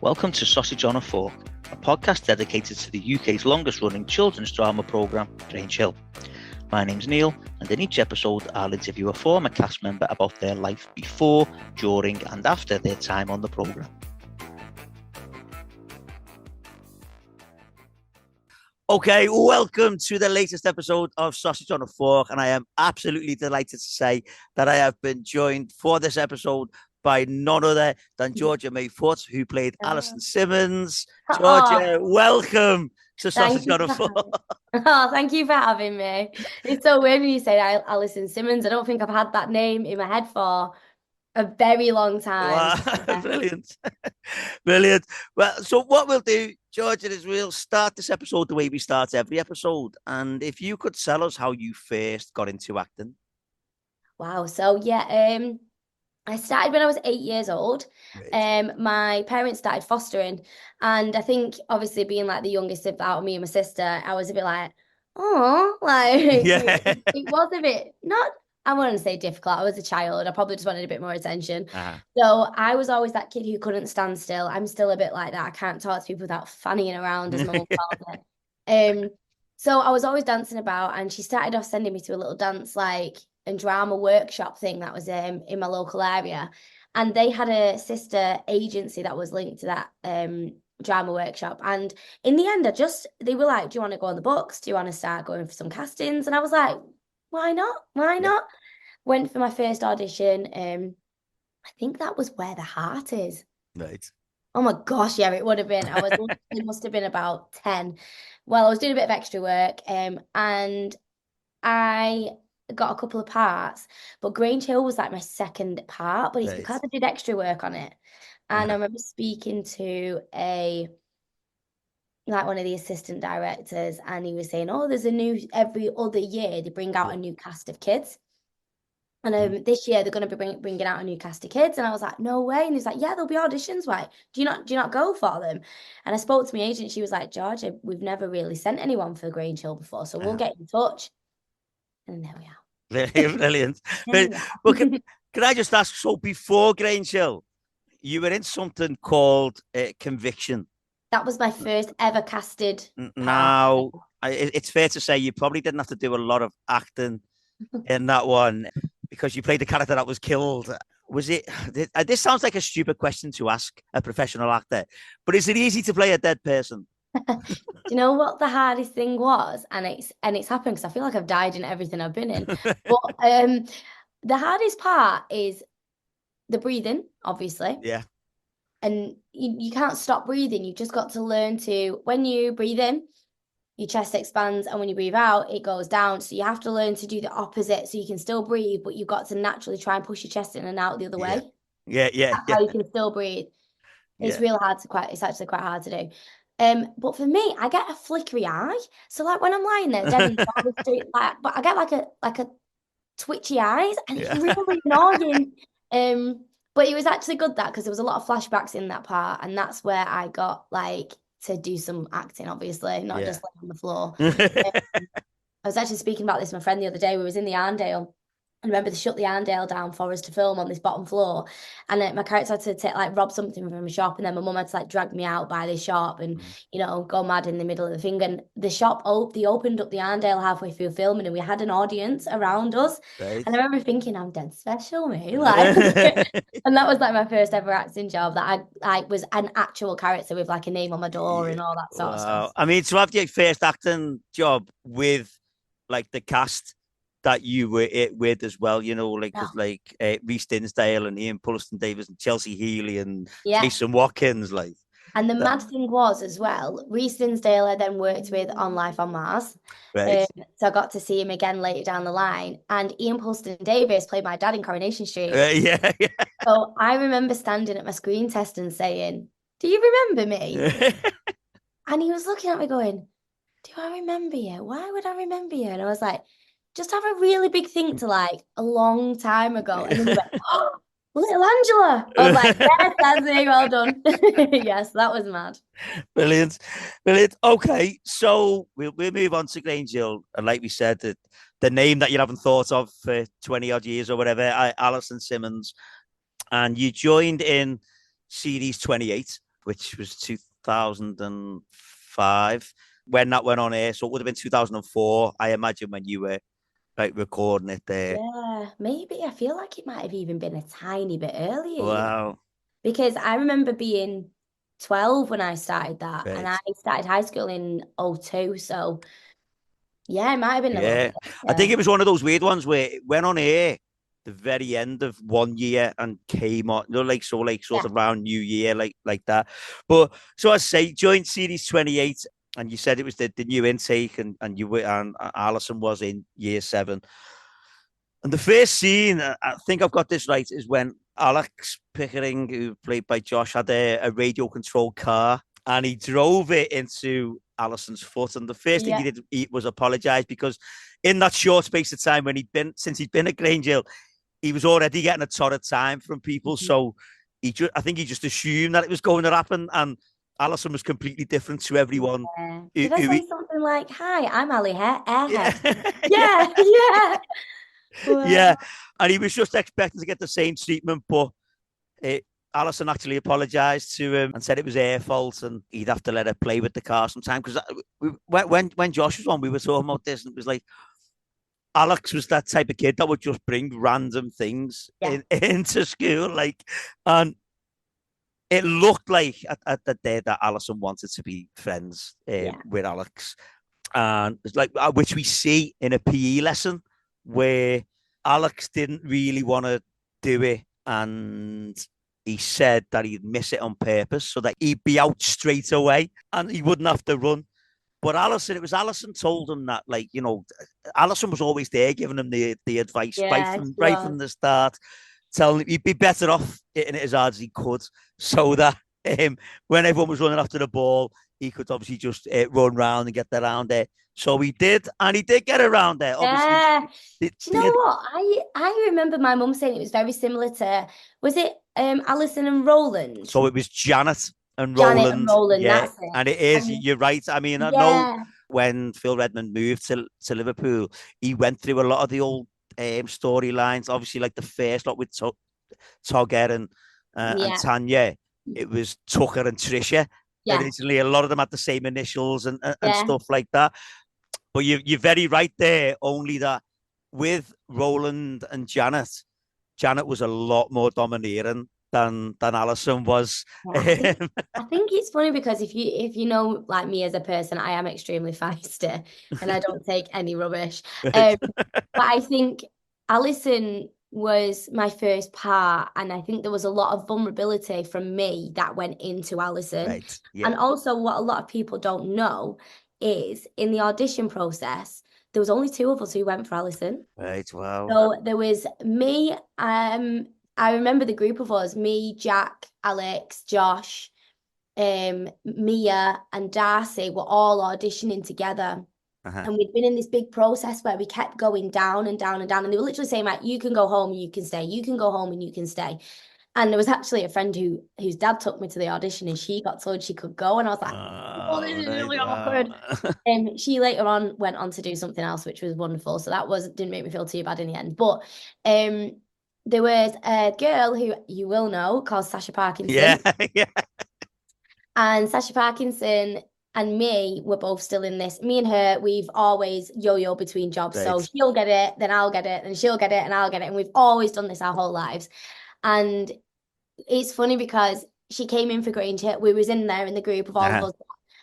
Welcome to Sausage on a Fork, a podcast dedicated to the UK's longest running children's drama programme, Grange Hill. My name's Neil, and in each episode I'll interview a former cast member about their life before, during and after their time on the programme. Okay, welcome to the latest episode of Sausage on a Fork, and I am absolutely delighted to say that I have been joined for this episode by none other than Georgia May Foote, who played Alison Simmons. Georgia, welcome to Sausage on a Fork. Oh, thank you for having me. It's so weird when you say Alison Simmons. I don't think I've had that name in my head for a very long time. Wow. Brilliant. Brilliant. Well, so what we'll do, Georgia, is we'll start this episode the way we start every episode. And if you could tell us how you first got into acting. Wow. So I started when I was 8 years old. Right. My parents started fostering, and I think obviously being like the youngest out of me and my sister, I was a bit like, oh, like yeah. it was a bit not. I wouldn't say difficult. I was a child. I probably just wanted a bit more attention. So I was always that kid who couldn't stand still. I'm still a bit like that. I can't talk to people without fannying around, as my mum calls it. So I was always dancing about, and she started off sending me to a little dance and drama workshop thing that was in my local area. And they had a sister agency that was linked to that drama workshop. And in the end, they were like, do you want to go on the books? Do you want to start going for some castings? And I was like, why not? Why not? Went for my first audition. I think that was Where the Heart Is. Right. Oh my gosh, yeah, it would have been. It must have been about 10. Well, I was doing a bit of extra work, and I got a couple of parts, but Grange Hill was like my second part, but it's because I did extra work on it. And I remember speaking to one of the assistant directors, and he was saying, oh, there's every other year they bring out a new cast of kids. And this year they're going to be bringing out a new cast of kids. And I was like, no way. And he's like, yeah, there'll be auditions. Why? Do you not go for them? And I spoke to my agent. She was like, Georgia, we've never really sent anyone for Grange Hill before, so we'll get in touch. And there we are. Brilliant. Well, can I just ask, so before Grange Hill, you were in something called Conviction. That was my first ever casted part. Now, it's fair to say you probably didn't have to do a lot of acting in that one because you played the character that was killed. Was it? This sounds like a stupid question to ask a professional actor, but is it easy to play a dead person? Do you know what the hardest thing was? And it's happened because I feel like I've died in everything I've been in. But the hardest part is the breathing, obviously. Yeah. And you can't stop breathing. You've just got to learn to, when you breathe in, your chest expands, and when you breathe out, it goes down. So you have to learn to do the opposite so you can still breathe, but you've got to naturally try and push your chest in and out the other way. Yeah. That's how you can still breathe. It's it's actually quite hard to do. But for me, I get a flickery eye. So like when I'm lying there dead in the street, but I get like a twitchy eyes, and it's really annoying. But it was actually good because there was a lot of flashbacks in that part, and that's where I got to do some acting, obviously, not just on the floor. I was actually speaking about this with my friend the other day. We was in the Arndale. I remember they shut the Arndale down for us to film on this bottom floor, and my character had to rob something from a shop, and then my mum had to drag me out by this shop and go mad in the middle of the thing. And the shop they opened up the Arndale halfway through filming, and we had an audience around us. Right. And I remember thinking, I'm dead special, me, and that was my first ever acting job. That I was an actual character with a name on my door and all that sort of stuff. I mean, to have your first acting job with the cast that you were with as well, Rhys Dinsdale and Ian Pulliston Davis and Chelsea Healy and Jason Watkins, And the mad thing was as well, Rhys Dinsdale I then worked with on Life on Mars. Right. So I got to see him again later down the line. And Ian Pulliston Davis played my dad in Coronation Street. Yeah. So I remember standing at my screen test and saying, do you remember me? And he was looking at me going, do I remember you? Why would I remember you? And I was like, just have a really big think to a long time ago. And then he went, oh, little Angela. I was like, yes, that's it, well done. Yes, that was mad. Brilliant. Okay, so we'll move on to Grange Hill. And like we said, the name that you haven't thought of for 20 odd years or whatever, Alison Simmons. And you joined in series 28. which was 2005 when that went on air. So it would have been 2004, I imagine, when you were like recording it there. Yeah, maybe. I feel like it might have even been a tiny bit earlier, Wow. because I remember being 12 when I started that, and I Right. started high school in '02. So yeah, it might have been a little Yeah. bit I think earlier. it was one of those weird ones where it went on air the very end of one year and came on, like so, like sort Yeah. of around New Year, like that. But so I say, joined Series 28, and you said it was the new intake, and you were, and Alison was in year 7. And the first scene, I think I've got this right, is when Alex Pickering, who played by Josh, had a radio controlled car, and he drove it into Alison's foot. And the first thing Yeah. he did was apologize, because in that short space of time since he'd been at Grange Hill, he was already getting a ton of time from people. So I think he just assumed that it was going to happen, and Alison was completely different to everyone. Yeah. Who, Did I who say something like, "Hi, I'm Ali yeah, Airhead"? yeah, Yeah, yeah. Well, yeah, and he was just expecting to get the same treatment, but it, Alison actually apologised to him and said it was her fault, and he'd have to let her play with the car sometime. Because when Josh was on, we were talking about this, and it was like Alex was that type of kid that would just bring random things yeah, into school, like, and it looked like at the day that Alison wanted to be friends yeah, with Alex, and it's like which we see in a PE lesson where Alex didn't really want to do it, and he said that he'd miss it on purpose so that he'd be out straight away and he wouldn't have to run. But Alison told him that, like, Alison was always there giving him the advice right yeah, from right sure. from the start, telling him he'd be better off hitting it as hard as he could, so that when everyone was running after the ball, he could obviously just run around and get around there. So he did, and he did get around there. Obviously, Yeah. the, Do you know the, what? I remember my mum saying it was very similar to, was it Alison and Roland? so it was Janet and Janet and Roland, Roland, yeah, that's it. and it is. And You're right. I mean, I know yeah, when Phil Redmond moved to Liverpool, he went through a lot of the old storylines. Obviously, like the first lot with Togger and yeah, Tanya, it was Tucker and Trisha. yeah, Originally, a lot of them had the same initials and yeah. stuff like that. But you're very right there. Only that with Roland and Janet, Janet was a lot more domineering than Alison was. Yeah, I think it's funny because if you know like me as a person, I am extremely feisty and I don't take any rubbish. Right, Um, but I think Alison was my first part, and I think there was a lot of vulnerability from me that went into Alison. right, yeah, And also, what a lot of people don't know is in the audition process, there was only two of us who went for Alison. right. Wow. So there was me, I remember the group of us, me, Jack, Alex, Josh, Mia, and Darcy were all auditioning together. Uh-huh. And we'd been in this big process where we kept going down and down and down. And they were literally saying, like, you can go home, you can stay, you can go home and you can stay. And there was actually a friend whose dad took me to the audition and she got told she could go. And I was like, oh, this is Right, really wow. awkward. And she later on went on to do something else, which was wonderful. So that didn't make me feel too bad in the end. But um, there was a girl who you will know called Sasha Yeah, Parkinson. yeah. And Sasha Parkinson and me were both still in this. Me and her, we've always yo-yo between jobs. So Right. she'll get it, then I'll get it, and she'll get it, and I'll get it. And we've always done this our whole lives. And it's funny because she came in for Granger. We was in there in the group of all of Uh-huh. us.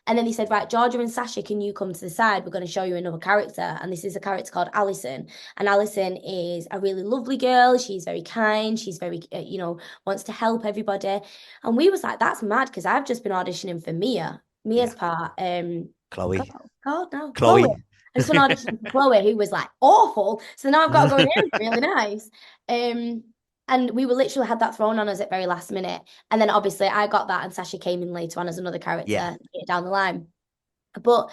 And then he said, right, Georgia and Sasha, can you come to the side? We're going to show you another character. And this is a character called Alison. And Alison is a really lovely girl. She's very kind. She's very, wants to help everybody. And we was like, that's mad because I've just been auditioning for Mia's Yeah. part. God, Chloe. God, no, Chloe. Chloe. I just been auditioning for Chloe, who was like awful. So now I've got to go in here. It's really nice. And we were literally had that thrown on us at very last minute. And then obviously I got that and Sasha came in later on as another Yeah. character down the line. But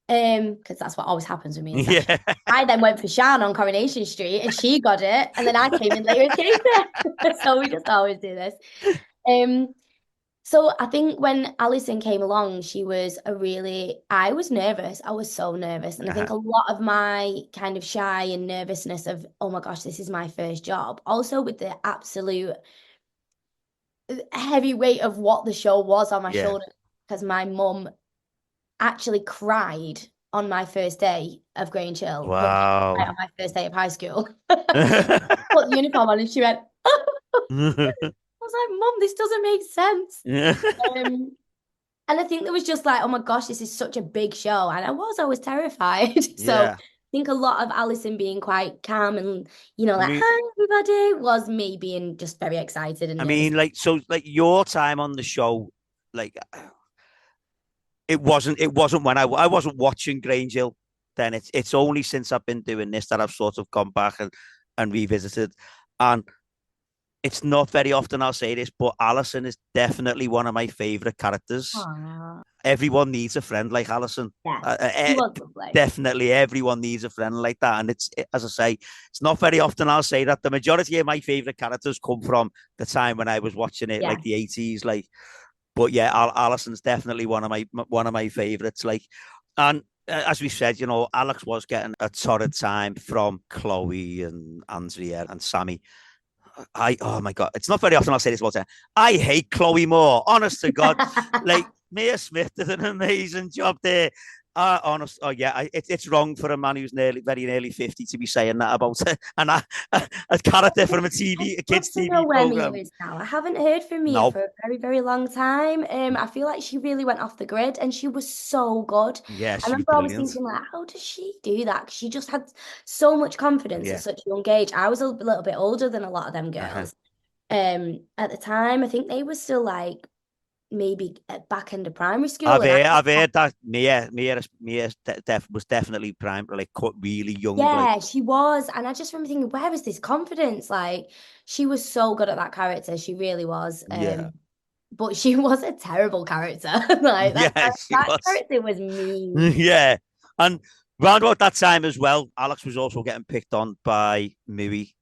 because that's what always happens with me and Sasha. Yeah. I then went for Shan on Coronation Street and she got it. And then I came in later as Katie. So we just always do this. Um, so I think when Alison came along, I was nervous. I was so nervous. And I think Uh-huh. a lot of my kind of shy and nervousness of, oh my gosh, this is my first job. Also with the absolute heavy weight of what the show was on my Yeah. shoulder because my mum actually cried on my first day of Grange Hill, but didn't cry Wow. on my first day of high school. Put the uniform on and she went, I was like, Mum, this doesn't make sense. Yeah. Um, and I think there was just like, oh my gosh, this is such a big show. And I was terrified. So Yeah. I think a lot of Alison being quite calm and, I like, mean, hi, everybody, was me being just very excited and nervous. like, so, like, your time on the show, like, it wasn't when I wasn't watching Grange Hill then. It's only since I've been doing this that I've sort of gone back and revisited. And it's not very often I'll say this, but Alison is definitely one of my favorite characters. Aww. Everyone needs a friend like Alison. Yeah, she was lovely. Definitely, everyone needs a friend like that. And as I say, it's not very often I'll say that. The majority of my favorite characters come from the time when I was watching it, Yeah. like the 80s. Like, but yeah, Alison's definitely one of my favorites. Like, and as we said, Alex was getting a torrid time from Chloe and Andrea and Sammy. Oh my God, it's not very often I'll say this all the time. I hate Chloe Moore, honest to God. Like, Mia Smith did an amazing job there. Yeah, it's wrong for a man who's very nearly 50 to be saying that about a character from a Love kids to know TV where Mia program. is now. I haven't heard from Mia No, for a very, very long time. I feel like she really went off the grid and she was so good. yeah, I she was remember always brilliant. thinking, like, how does she do that? 'Cause she just had so much confidence at Yeah. such a young age. I was a little bit older than a lot of them Uh-huh. girls. At the time, I think they were still like maybe at back end of primary school, and I've heard that Mia was definitely prime, like, cut really young, like. yeah, she was. And I just remember thinking, where is this confidence? Like, she was so good at that character. She really was. Yeah. But she was a terrible character. Like Yeah, she that was. character was mean. Yeah. And round about that time as well, Alex was also getting picked on by Mui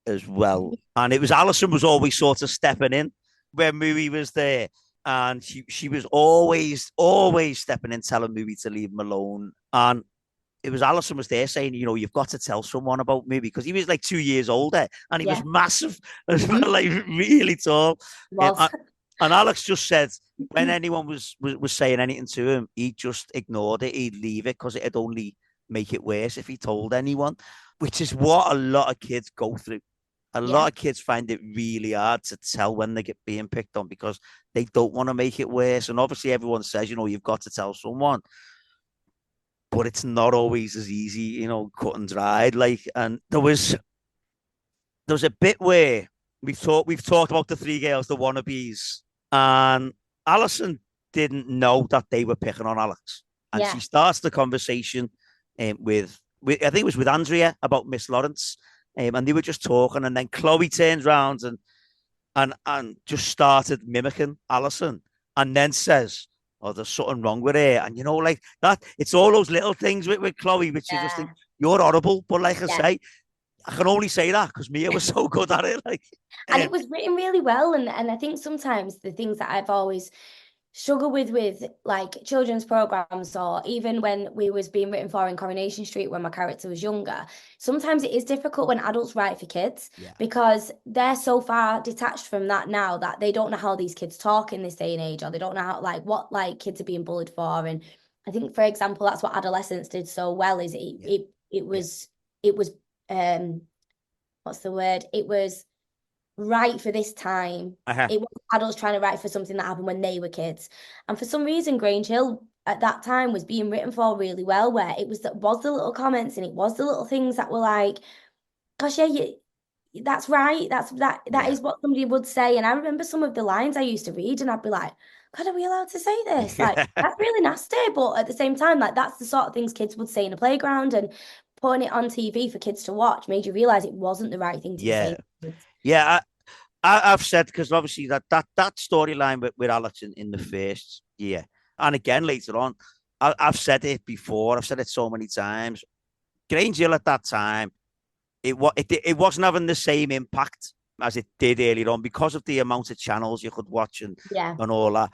as well. And it was Alison was always sort of stepping in where Mui was there. And she was always stepping in, telling Mui to leave him alone. And it was Alison was there saying, you've got to tell someone about Mui, because he was like 2 years older and he Yeah. was massive as well, like really tall. Was. And Alex just said when anyone was saying anything to him, he just ignored it. He'd leave it because it'd only make it worse if he told anyone, which is what a lot of kids go through. A Yeah. lot of kids find it really hard to tell when they get being picked on because they don't want to make it worse. And obviously everyone says, you've got to tell someone, but it's not always as easy, cut and dried. Like, and there was a bit where we've talked about the three girls, the wannabes, and Alison didn't know that they were picking on Alex, and Yeah. she starts the conversation with I think it was with Andrea about Miss Lawrence, and they were just talking, and then Chloe turns around and just started mimicking Alison, and then says, "Oh, there's something wrong with her," and like that. It's all those little things with Chloe, which you just think Yeah. you're horrible, but like I Yeah. say, I can only say that because Mia was so good at it. Like, And it was written really well. And I think sometimes the things that I've always struggled with like children's programs, or even when we was being written for in Coronation Street when my character was younger, sometimes it is difficult when adults write for kids yeah, because they're so far detached from that now that they don't know how these kids talk in this day and age, or they don't know how like what like kids are being bullied for. And I think, for example, that's what Adolescence did so well, is yeah, yeah. it was what's the word? It was right for this time. Uh-huh. It was adults trying to write for something that happened when they were kids. And for some reason, Grange Hill at that time was being written for really well, where it was the little comments and it was the little things that were like, gosh, yeah, that's right. That Yeah. is what somebody would say. And I remember some of the lines I used to read and I'd be like, God, are we allowed to say this? Like, that's really nasty. But at the same time, like that's the sort of things kids would say in a playground, and putting it on TV for kids to watch made you realize it wasn't the right thing to be Yeah. saying to kids. Yeah. I've said, because obviously that storyline with Alex in the first year, and again later on, I've said it before. I've said it so many times. Grange Hill at that time, it wasn't having the same impact as it did earlier on because of the amount of channels you could watch Yeah. and all that.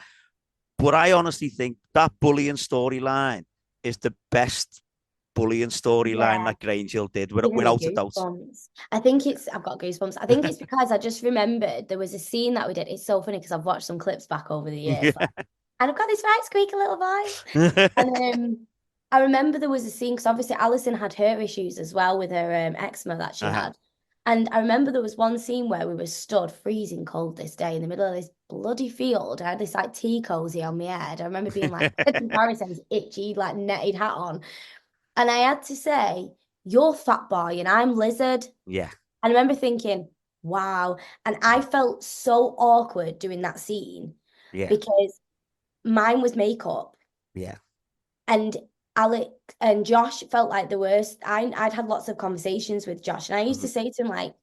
But I honestly think that bullying storyline is the best bullying storyline that Grange Hill did, without a doubt. I think I've got goosebumps. I think it's because I just remembered there was a scene that we did. It's so funny because I've watched some clips back over the years. Yeah. And I've got this right squeaky little voice. And I remember there was a scene because obviously Alison had her issues as well with her eczema that she had. And I remember there was one scene where we were stood freezing cold this day in the middle of this bloody field. I had this like tea cozy on my head. I remember being like, comparisons, itchy, like netted hat on. And I had to say, you're fat boy and I'm lizard. Yeah. I remember thinking, wow. And I felt so awkward doing that scene because mine was makeup. Yeah. And Alex and Josh felt like the worst. I'd had lots of conversations with Josh, and I used to say to him, like,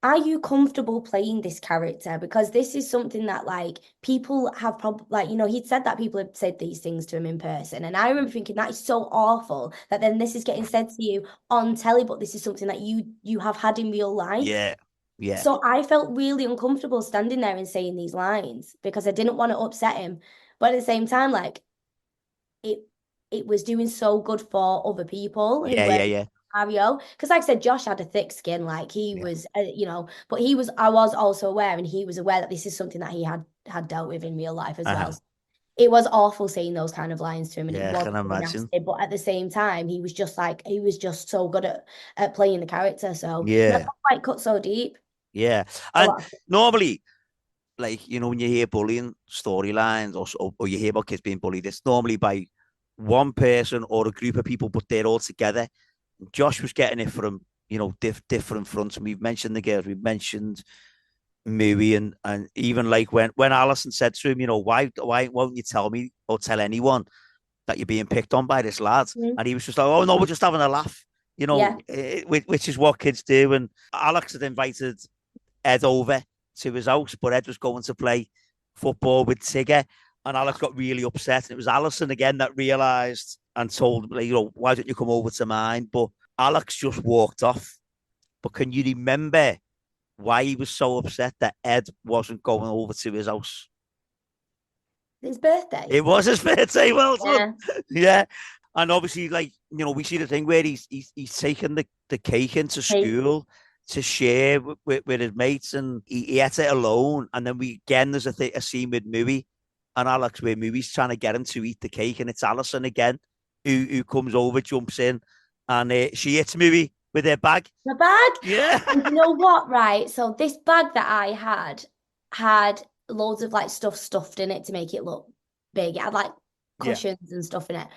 are you comfortable playing this character? Because this is something that, like, people have probably, like, you know, he'd said that people had said these things to him in person. And I remember thinking, that is so awful that then this is getting said to you on telly, but this is something that you have had in real life. Yeah. Yeah. So I felt really uncomfortable standing there and saying these lines because I didn't want to upset him. But at the same time, like, it was doing so good for other people who were Mario. Because like I said, Josh had a thick skin, like he was, you know, but I was also aware, and he was aware that this is something that he had dealt with in real life as well. So it was awful saying those kind of lines to him, and it was nasty, but at the same time, he was just so good at playing the character. So that's why it cut so deep. Yeah. And normally, like, you know, when you hear bullying storylines or you hear about kids being bullied, it's normally by one person or a group of people, but they're all together. Josh was getting it from, you know, different fronts. And we've mentioned the girls, we've mentioned Mui, and even like when Alison said to him, you know, why won't you tell me or tell anyone that you're being picked on by this lad? And he was just like, oh no, we're just having a laugh, you know, which is what kids do. And Alex had invited Ed over to his house, but Ed was going to play football with Tigger. And Alex got really upset. And it was Alison again that realised and told, like, you know, why don't you come over to mine? But Alex just walked off. But can you remember why he was so upset that Ed wasn't going over to his house? His birthday. It was his birthday. Well done. Yeah. And obviously, like, you know, we see the thing where he's taken the cake into school to share with his mates, and he ate it alone. And then there's a scene with Mui and Alex where Mui's trying to get him to eat the cake, and it's Alison again who comes over, jumps in, and she hits Mui with her bag. The bag? Yeah. And you know what, right? So this bag that I had loads of like stuff stuffed in it to make it look big. It had like cushions and stuff in it.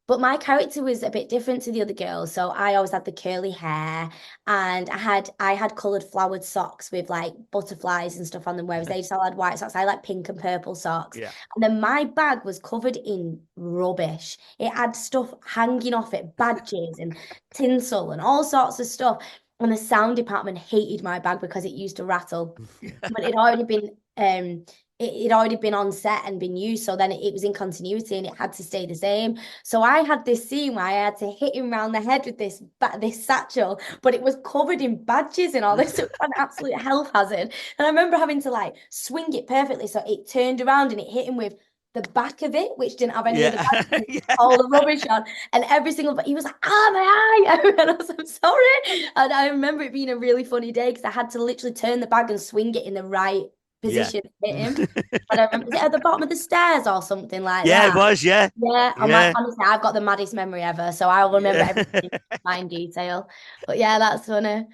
But my character was a bit different to the other girls. So I always had the curly hair, and I had coloured flowered socks with like butterflies and stuff on them, whereas they just all had white socks. I like pink and purple socks. Yeah. And then my bag was covered in rubbish. It had stuff hanging off it, badges and tinsel and all sorts of stuff. And the sound department hated my bag because it used to rattle. But it'd already been it had already been on set and been used, so then it was in continuity and it had to stay the same. So I had this scene where I had to hit him round the head with this satchel, but it was covered in badges and all this. It was an absolute health hazard. And I remember having to like swing it perfectly so it turned around and it hit him with the back of it, which didn't have any of the badges, all the rubbish on. And every single, he was like, my eye. And I was like, I'm sorry. And I remember it being a really funny day because I had to literally turn the bag and swing it in the right position to hit him. And I remember, was it at the bottom of the stairs or something like that? Yeah, it was, yeah. Honestly, I've got the maddest memory ever, so I'll remember everything in fine detail. But yeah, that's funny.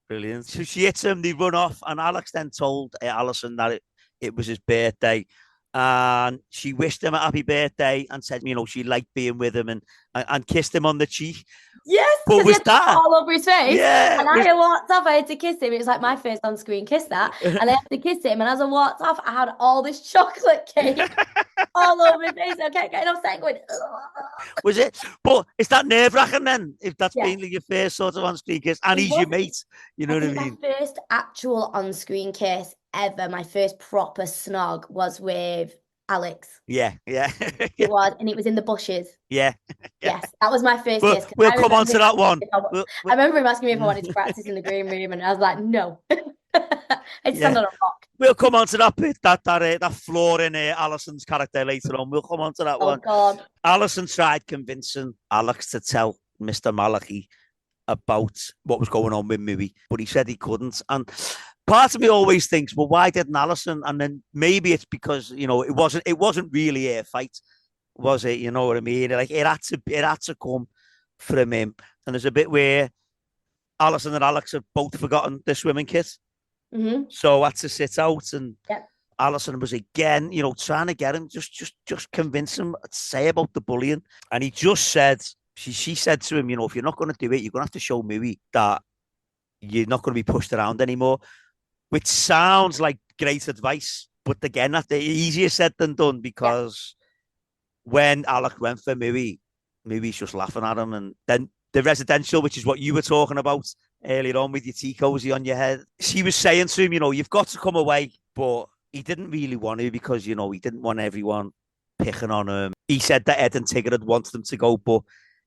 Brilliant. So she hits him, they run off, and Alex then told Alison that it was his birthday. And she wished him a happy birthday and said, you know, she liked being with him and kissed him on the cheek. Yes, but was that all over his face? Yeah. And I walked off, I had to kiss him. It was like my first on-screen kiss, that. And I had to kiss him. And as I walked off, I had all this chocolate cake all over my face. I kept getting upset going, ugh. Was it? But is that nerve-wracking then? If that's mainly your first sort of on-screen kiss, and he's your mate, you know what I mean? My first actual on-screen kiss ever, my first proper snog was with Alex. Yeah. It was, and it was in the bushes. Yeah. Yes, that was my first kiss. We'll come on to that one. I remember him asking me if I wanted to practice in the green room, and I was like, no. I'd stand on a rock. We'll come on to that bit, that flaw in Alison's character later on. We'll come on to that one. Oh, God. Alison tried convincing Alex to tell Mr. Malachi about what was going on with Mui, but he said he couldn't. And part of me always thinks, well, why didn't Alison? And then maybe it's because, you know, it wasn't really a fight, was it? You know what I mean? Like it had to come from him. And there's a bit where Alison and Alex have both forgotten the swimming kit. Mm-hmm. So had to sit out, and Yep. Alison was again, you know, trying to get him, just convince him to say about the bullying. And he just said, she said to him, you know, if you're not going to do it, you're going to have to show Mui that you're not going to be pushed around anymore, which sounds like great advice. But again, that's easier said than done, because when Alec went for Mui's just laughing at him. And then the residential, which is what you were talking about earlier on with your tea cozy on your head, she was saying to him, you know, you've got to come away. But he didn't really want to, because, you know, he didn't want everyone picking on him. He said that Ed and Tigger had wanted him to go, but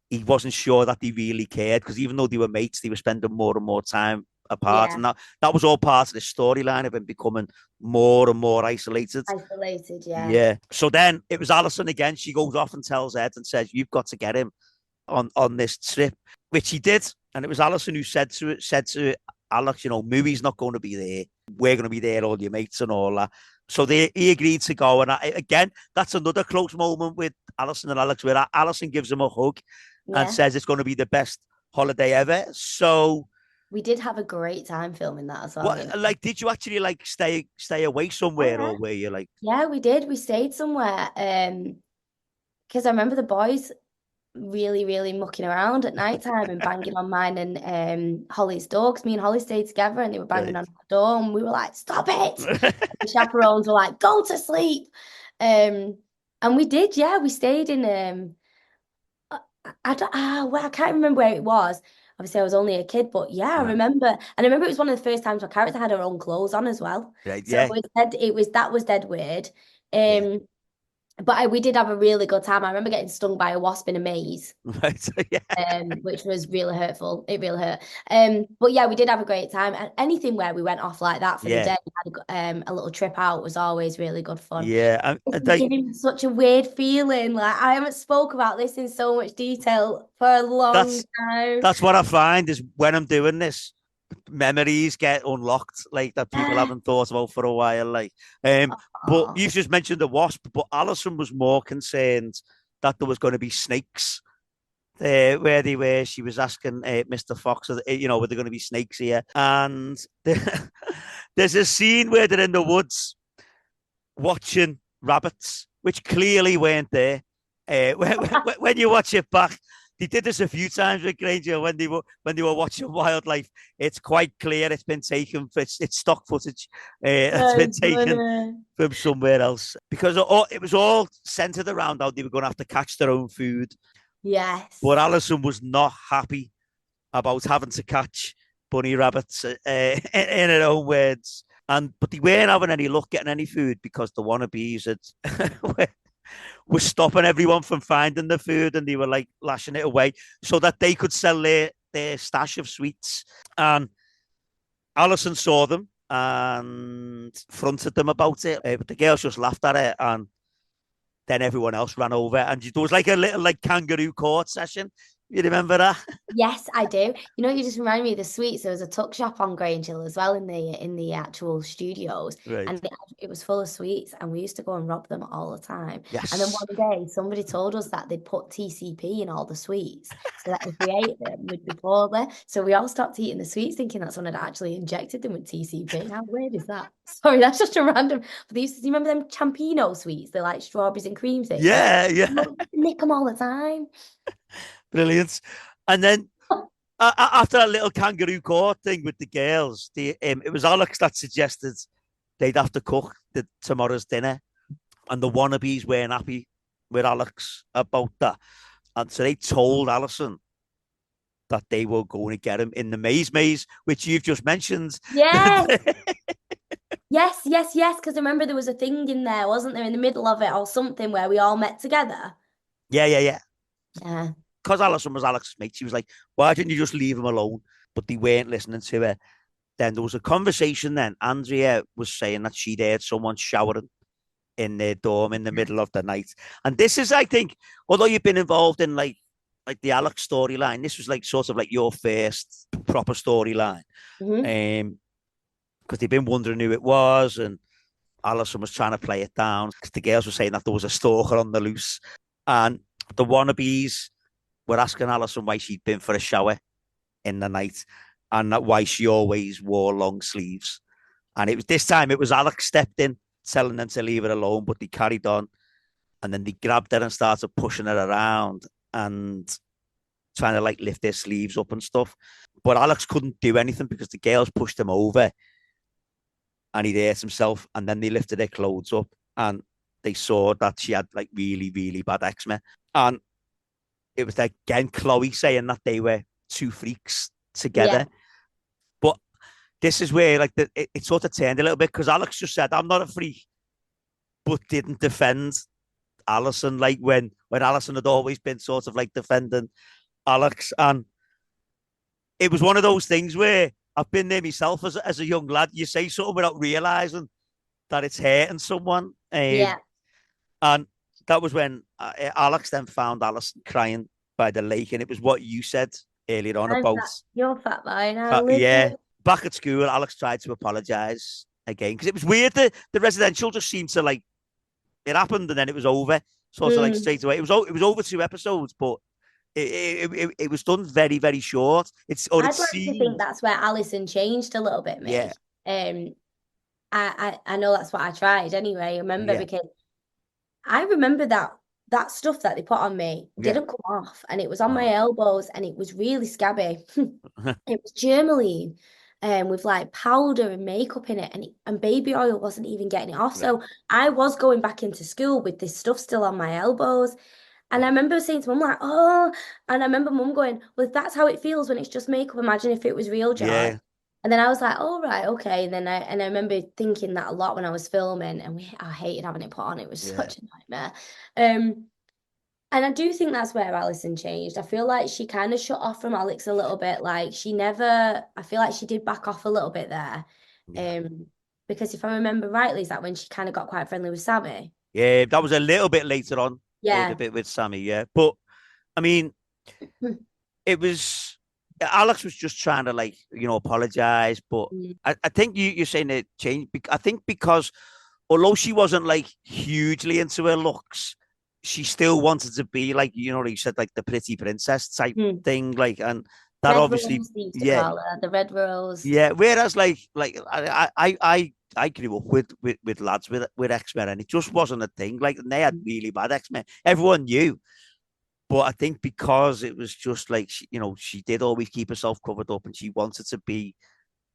he wasn't sure that they really cared, because even though they were mates, they were spending more and more time apart. Yeah. And that was all part of the storyline of him becoming more and more isolated. Isolated, yeah. Yeah. So then it was Alison again. She goes off and tells Ed and says, you've got to get him on this trip, which he did. And it was Alison who said to Alex, you know, Mui's not going to be there. We're going to be there, all your mates and all that. So he agreed to go. And again, that's another close moment with Alison and Alex, where Alison gives him a hug and says it's going to be the best holiday ever. So we did have a great time filming that as well. What, like, did you actually like stay away somewhere, or were you like? Yeah, we did. We stayed somewhere. Because I remember the boys really, really mucking around at night time and banging on mine and Holly's door, because me and Holly stayed together, and they were banging on our door, and we were like, stop it. The chaperones were like, go to sleep. And we did, yeah. We stayed in I can't remember where it was. Obviously, I was only a kid, but yeah, I remember. And I remember it was one of the first times my character had her own clothes on as well. Right, so that was dead weird. But we did have a really good time. I remember getting stung by a wasp in a maze, right? Which was really hurtful. It really hurt. But yeah, we did have a great time. And anything where we went off like that for the day, had a little trip out, was always really good fun. Yeah, it's giving such a weird feeling. Like, I haven't spoke about this in so much detail for a long time. That's what I find is when I'm doing this, memories get unlocked, like, that people haven't thought about for a while. Like, but you just mentioned the wasp, but Alison was more concerned that there was going to be snakes where they were. She was asking Mr. Fox, you know, were there going to be snakes here? And there's a scene where they're in the woods watching rabbits, which clearly weren't there. When you watch it back, they did this a few times with Grange Hill when they were watching wildlife. It's quite clear it's been taken. It's stock footage. It's been taken from somewhere else, because it was all centered around how they were going to have to catch their own food. Yes. But Alison was not happy about having to catch bunny rabbits, in her own words. But they weren't having any luck getting any food, because the wannabes were stopping everyone from finding the food, and they were like lashing it away so that they could sell their stash of sweets. And Alison saw them and fronted them about it, but the girls just laughed at it, and then everyone else ran over, and there was like a little like kangaroo court session. You remember that? Yes, I do. You know, you just remind me of the sweets. There was a tuck shop on Grange Hill as well in the actual studios, and it was full of sweets, and we used to go and rob them all the time. Yes. And then one day somebody told us that they'd put TCP in all the sweets, so that if we ate them, we'd be poorly. So we all stopped eating the sweets, thinking that someone had actually injected them with TCP. How weird is that? Sorry, that's just a random. But you remember them Champino sweets? They're like strawberries and cream things. Yeah. Nick them all the time. Brilliant. And then after a little kangaroo court thing with the girls, it was Alex that suggested they'd have to cook tomorrow's dinner, and the wannabes weren't happy with Alex about that. And so they told Alison that they were going to get him in the maze, which you've just mentioned. Yes. Yes. Because I remember there was a thing in there, wasn't there, in the middle of it or something, where we all met together? Yeah. Yeah. Because Alison was Alex's mate, she was like, why didn't you just leave him alone? But they weren't listening to her. Then there was a conversation then. Andrea was saying that she'd heard someone showering in their dorm in the middle of the night. And this is, I think, although you've been involved in like like the Alex storyline. This was like sort of like your first proper storyline. Because they've been wondering who it was, and Alison was trying to play it down because the girls were saying that there was a stalker on the loose, and the wannabes were asking Alison why she'd been for a shower in the night, and that why she always wore long sleeves. And it was this time it was Alex stepped in, telling them to leave her alone, but they carried on, and then they grabbed her and started pushing her around and trying to like lift their sleeves up and stuff. But Alex couldn't do anything because the girls pushed him over and he hurt himself. And then they lifted their clothes up and they saw that she had like really, really bad eczema. And it was like, again, Chloe saying that they were two freaks together. Yeah. But this is where like it sort of turned a little bit because Alex just said, I'm not a freak, but didn't defend Alison like when Alison had always been sort of like defending Alex. And it was one of those things where I've been there myself as a young lad. You say something without realizing that it's hurting someone. Yeah. And that was when Alex then found Alison crying by the lake. And it was what you said earlier on about your fat line. Yeah. Back at school, Alex tried to apologize again because it was weird that the residential just seemed to like it happened and then it was over. Sort of like straight away. It was over 2 episodes, but it was done very, very short. I'd like to think that's where Alison changed a little bit, mate. Yeah. I know that's what I tried anyway. I remember because I remember that stuff that they put on me didn't come off, and it was on my elbows, and it was really scabby. It was germaline, with like powder and makeup in it, and baby oil wasn't even getting it off. So I was going back into school with this stuff still on my elbows. And I remember saying to Mum, like, oh, and I remember Mum going, well, if that's how it feels when it's just makeup, imagine if it was real joy. Yeah. And then I was like, oh, right, okay. And then I remember thinking that a lot when I was filming, and I hated having it put on. It was such a nightmare. And I do think that's where Alison changed. I feel like she kind of shut off from Alex a little bit. Like I feel like she did back off a little bit there. Because if I remember rightly, is that when she kind of got quite friendly with Sammy? Yeah, that was a little bit later on. Yeah. A bit with Sammy, yeah. But, I mean, it was... Alex was just trying to, like, apologize. But I think you're saying it changed. I think because, although she wasn't, like, hugely into her looks, she still wanted to be, like, you said, like, the pretty princess type thing. Like, and that red obviously... Rose, call her, the red rose. Yeah, whereas, like I grew up with lads with eczema, and it just wasn't a thing. Like, and they had really bad eczema. Everyone knew, but I think because it was just like she did always keep herself covered up, and she wanted to be,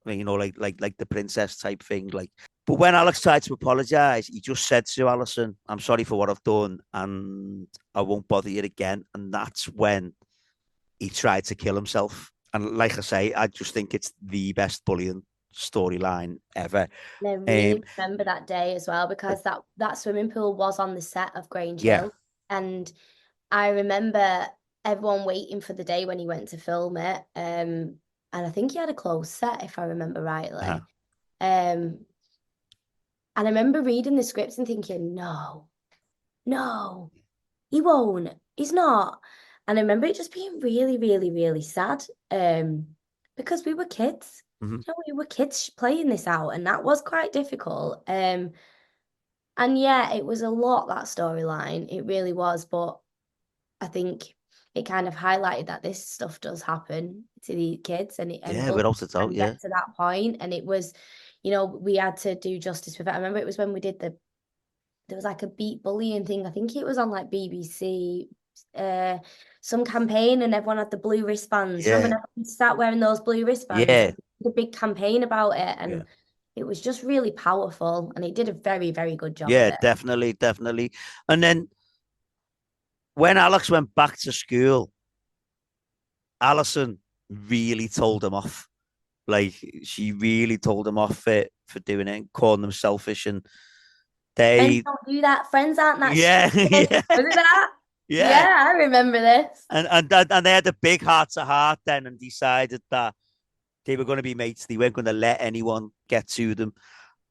like the princess type thing. Like, but when Alex tried to apologize, he just said to Alison, "I'm sorry for what I've done, and I won't bother you again." And that's when he tried to kill himself. And like I say, I just think it's the best bullying storyline ever. I really remember that day as well, because that swimming pool was on the set of Grange Hill. And I remember everyone waiting for the day when he went to film it. And I think he had a closed set, if I remember rightly. And I remember reading the scripts and thinking, no, he won't. He's not. And I remember it just being really, really, really sad, because we were kids. We were kids playing this out, and that was quite difficult. And yeah, it was a lot, that storyline. It really was. But I think it kind of highlighted that this stuff does happen to the kids, and without a doubt, get to that point. And it was, we had to do justice with it. I remember it was when we did there was like a beat bullying thing. I think it was on like BBC. Some campaign, and everyone had the blue wristbands. Remember, everyone start wearing those blue wristbands. Yeah, a big campaign about it, and it was just really powerful, and it did a very, very good job. Yeah, of it. definitely. And then when Alex went back to school, Alison really told him off. Like, she really told him off for doing it and calling them selfish, and friends don't do that. Friends aren't that. Was it that? Yeah, I remember this. And they had a big heart-to-heart then, and decided that they were going to be mates. They weren't going to let anyone get to them.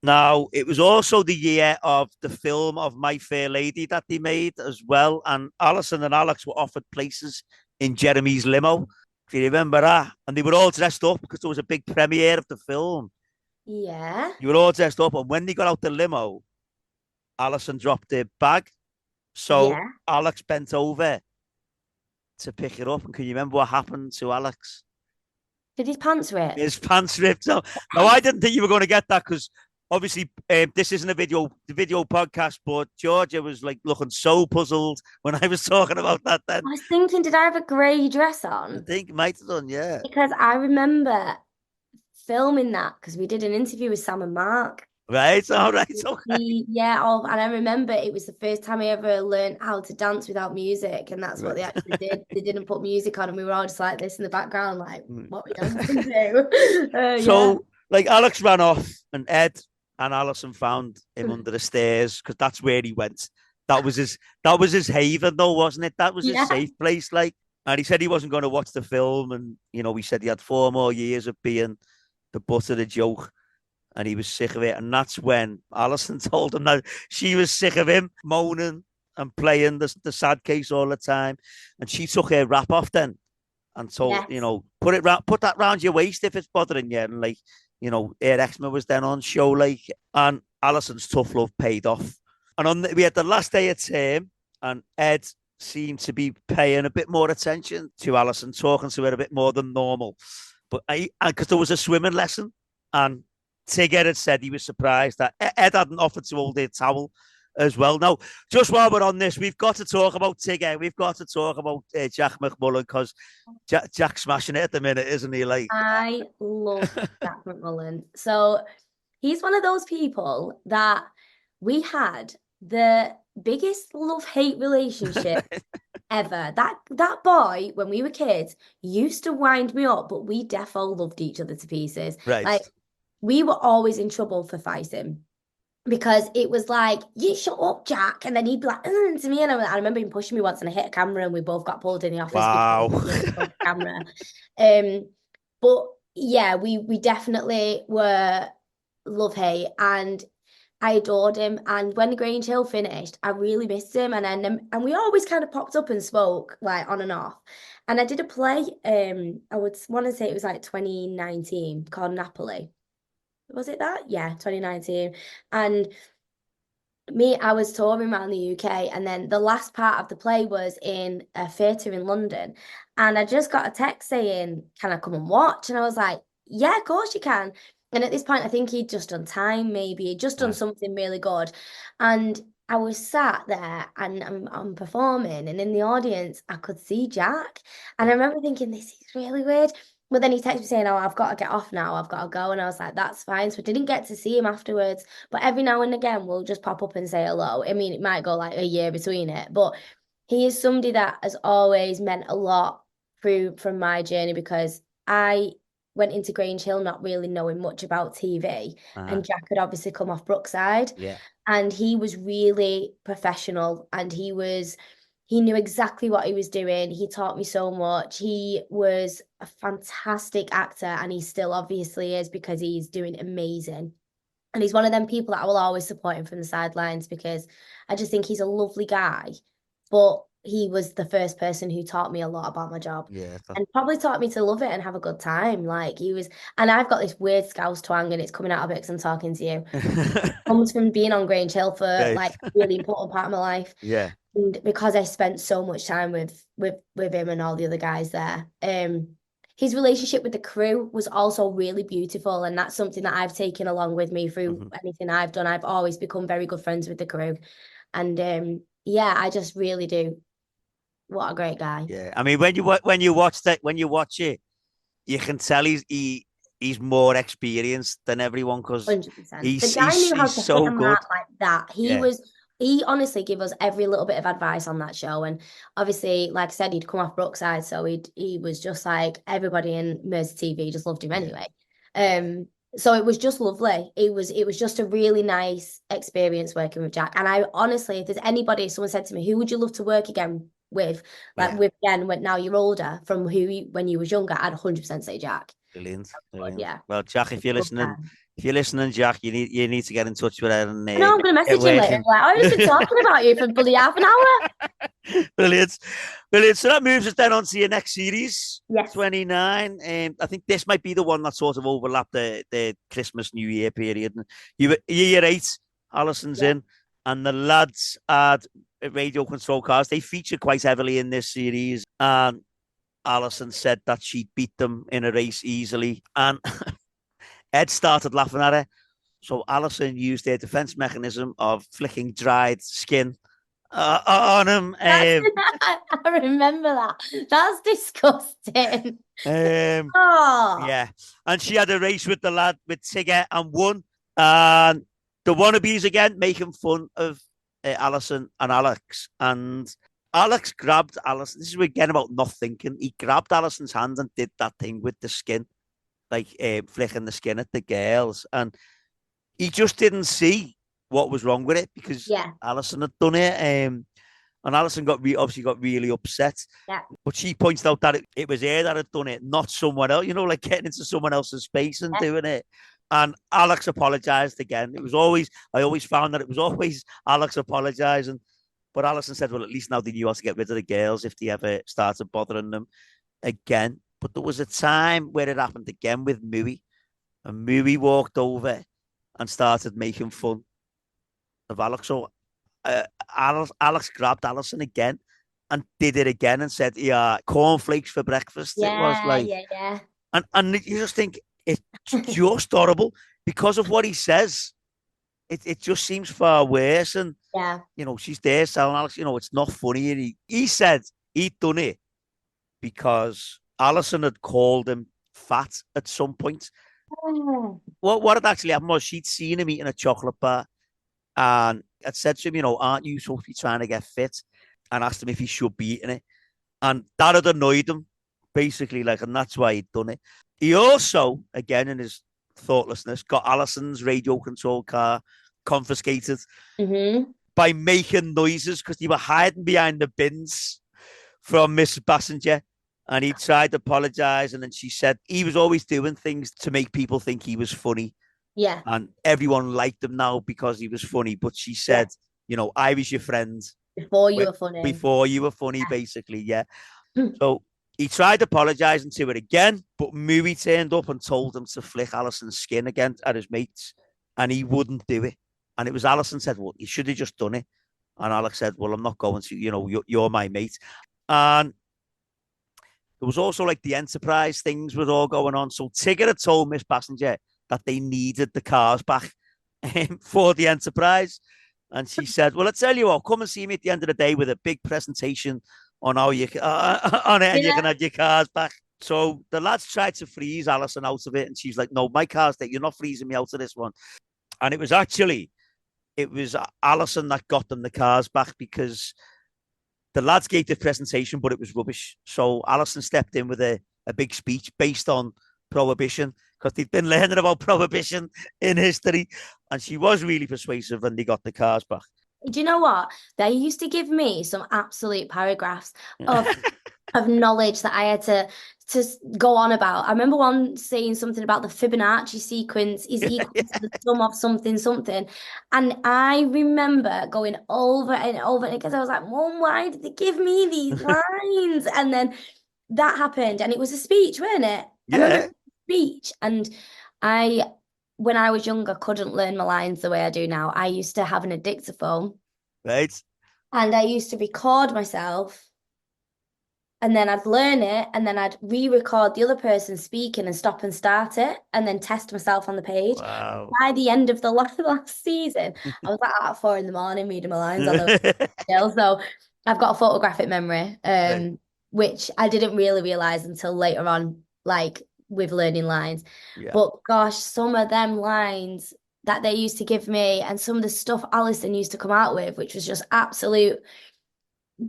Now, it was also the year of the film of My Fair Lady that they made as well. And Alison and Alex were offered places in Jeremy's limo. If you remember that, and they were all dressed up because there was a big premiere of the film. Yeah. You were all dressed up, and when they got out the limo, Alison dropped her bag. So Yeah. Alex bent over to pick it up. And can you remember what happened to Alex? Did his pants rip? His pants ripped. So now I didn't think you were going to get that because obviously this isn't the video podcast, but Georgia was like looking so puzzled when I was talking about that then. I was thinking, did I have a grey dress I on? think it might have done, yeah. Because I remember filming that because we did an interview with Sam and Mark. Right, all right, okay. Yeah, and I remember it was the first time I ever learned how to dance without music, and that's what they Right. actually did. They didn't put music on, and we were all just like this in the background, like, what we dancing to? Yeah. So, like, Alex ran off, and Ed and Alison found him under the stairs because that's where he went. That was his haven, though, wasn't it? That was his Yeah. safe place, like. And he said he wasn't going to watch the film, and he said he had 4 more years of being the butt of the joke, and he was sick of it. And that's when Alison told him that she was sick of him moaning and playing the sad case all the time, and she took her wrap off then and told, Yes. put that round your waist if it's bothering you. And like, her eczema was then on show, like, and Alison's tough love paid off. And we had the last day of term, and Ed seemed to be paying a bit more attention to Alison, talking to her a bit more than normal. But because there was a swimming lesson, and Tigger had said he was surprised that Ed hadn't offered to hold her towel as well. Now, just while we're on this, we've got to talk about Tigger. We've got to talk about Jack McMullen because Jack's smashing it at the minute, isn't he? Like, I love Jack McMullen. So he's one of those people that we had the biggest love-hate relationship ever. That boy, when we were kids, used to wind me up, but we defo loved each other to pieces. right. Like, we were always in trouble for fighting because it was like, you shut up, Jack. And then he'd be like, to me. And I remember him pushing me once and I hit a camera and we both got pulled in the office Wow. because the camera. But yeah, we definitely were love-hate, and I adored him. And when Grange Hill finished, I really missed him. And we always kind of popped up and spoke like on and off. And I did a play, I would want to say it was like 2019 called Napoli. Was it that? Yeah, 2019. And I was touring around the UK, and then the last part of the play was in a theatre in London. And I just got a text saying, can I come and watch? And I was like, yeah, of course you can. And at this point, I think he'd just done time, maybe he'd just done something really good. And I was sat there and I'm performing, and in the audience, I could see Jack. And I remember thinking, this is really weird. But then he texted me saying, oh, I've got to get off now. I've got to go. And I was like, that's fine. So I didn't get to see him afterwards. But every now and again, we'll just pop up and say hello. I mean, it might go like a year between it. But he is somebody that has always meant a lot from my journey, because I went into Grange Hill not really knowing much about TV. And Jack had obviously come off Brookside. Yeah. And he was really professional, and he knew exactly what he was doing. He taught me so much. He was a fantastic actor, and he still obviously is, because he's doing amazing. And he's one of them people that I will always support him from the sidelines, because I just think he's a lovely guy. But he was the first person who taught me a lot about my job. Yeah. And probably taught me to love it and have a good time. Like, he was, and I've got this weird Scouse twang, and it's coming out of it because I'm talking to you. It comes from being on Grange Hill for like a really important part of my life. Yeah. And because I spent so much time with him and all the other guys there, his relationship with the crew was also really beautiful, and that's something that I've taken along with me through anything I've done. I've always become very good friends with the crew, and yeah, I just really do. What a great guy! Yeah, I mean, when you watch it, you can tell he's more experienced than everyone because 100%. he's The guy knew how he's to so hit a good. mark like that. He honestly gave us every little bit of advice on that show. And obviously, like I said, he'd come off Brookside, so he was just like everybody in Mersey TV just loved him anyway. So it was just lovely. It was just a really nice experience working with Jack. And I honestly, if there's anybody, someone said to me, who would you love to work again with? With again, when now you're older, from when you was younger, I'd 100% say Jack. Brilliant. Yeah. Well, Jack, if you're listening, if you're listening, Jack, you need to get in touch with her and I know I'm going to get message him later. working. Like, I've just been talking about you for bloody half an hour. Brilliant. Brilliant. So that moves us then on to your next series, Yes. 29. I think this might be the one that sort of overlapped the Christmas, New Year period. And you were year 8, Alison's Yeah. in, and the lads had radio control cars. They featured quite heavily in this series. And Alison said that she beat them in a race easily. And Ed started laughing at her. So Alison used their defense mechanism of flicking dried skin on him. I remember that. That's disgusting. Um, Oh, yeah, and she had a race with the lad with Tigger and won. And the wannabes again making fun of Alison and Alex. And Alex grabbed Alison. This is again about not thinking. He grabbed Alison's hand and did that thing with the skin, like flicking the skin at the girls. And he just didn't see what was wrong with it because yeah, Alison had done it. And Alison obviously got really upset. yeah. But she points out that it was her that had done it, not someone else, like getting into someone else's space and Yeah. doing it. And Alex apologized again. I always found that it was always Alex apologizing. But Alison said, well, at least now they knew how to get rid of the girls if they ever started bothering them again. But there was a time where it happened again with Mui. And Mui walked over and started making fun of Alex. So Alex grabbed Alison again and did it again and said, yeah, cornflakes for breakfast. It was like, Yeah. and you just think it's just horrible because of what he says. It just seems far worse. And, Yeah. She's there telling Alex, it's not funny. And he said he'd done it because Alison had called him fat at some point. Oh. What had actually happened was she'd seen him eating a chocolate bar and had said to him, aren't you supposed to be trying to get fit? And asked him if he should be eating it. And that had annoyed him, basically, and that's why he'd done it. He also, again, in his thoughtlessness, got Alison's radio control car confiscated by making noises because they were hiding behind the bins from Miss Passenger. And he tried to apologize. And then she said he was always doing things to make people think he was funny. Yeah. And everyone liked him now because he was funny. But she said, I was your friend. Before you were funny. Before you were funny, basically, yeah. So he tried apologizing to her again, but Mui turned up and told him to flick Alison's skin again at his mates. And he wouldn't do it. And it was Alison said, well, you should have just done it. And Alex said, well, I'm not going to, you're my mate. And there was also the Enterprise things were all going on. So Tigger had told Miss Passenger that they needed the cars back for the Enterprise. And she said, well, I tell you what, come and see me at the end of the day with a big presentation on how you on it and you can have your cars back. So the lads tried to freeze Alison out of it. And she's like, no, my car's there. You're not freezing me out of this one. And it was Alison that got them the cars back because the lads gave the presentation, but it was rubbish. So Alison stepped in with a big speech based on prohibition because they'd been learning about prohibition in history. And she was really persuasive and they got the cars back. Do you know what? They used to give me some absolute paragraphs of knowledge that I had to go on about. I remember one saying something about the Fibonacci sequence is equal to the sum of something. And I remember going over and over because I was like, Mom, why did they give me these lines? And then that happened and it was a speech, wasn't it? Yeah. I remember the speech. And when I was younger, couldn't learn my lines the way I do now. I used to have an dictaphone. Right. And I used to record myself. And then I'd learn it, and then I'd re-record the other person speaking and stop and start it, and then test myself on the page. Wow. By the end of the last season, I was at 4 a.m. reading my lines on the still. So I've got a photographic memory, which I didn't really realize until later on, with learning lines. Yeah. But gosh, some of them lines that they used to give me, and some of the stuff Alison used to come out with, which was just absolute,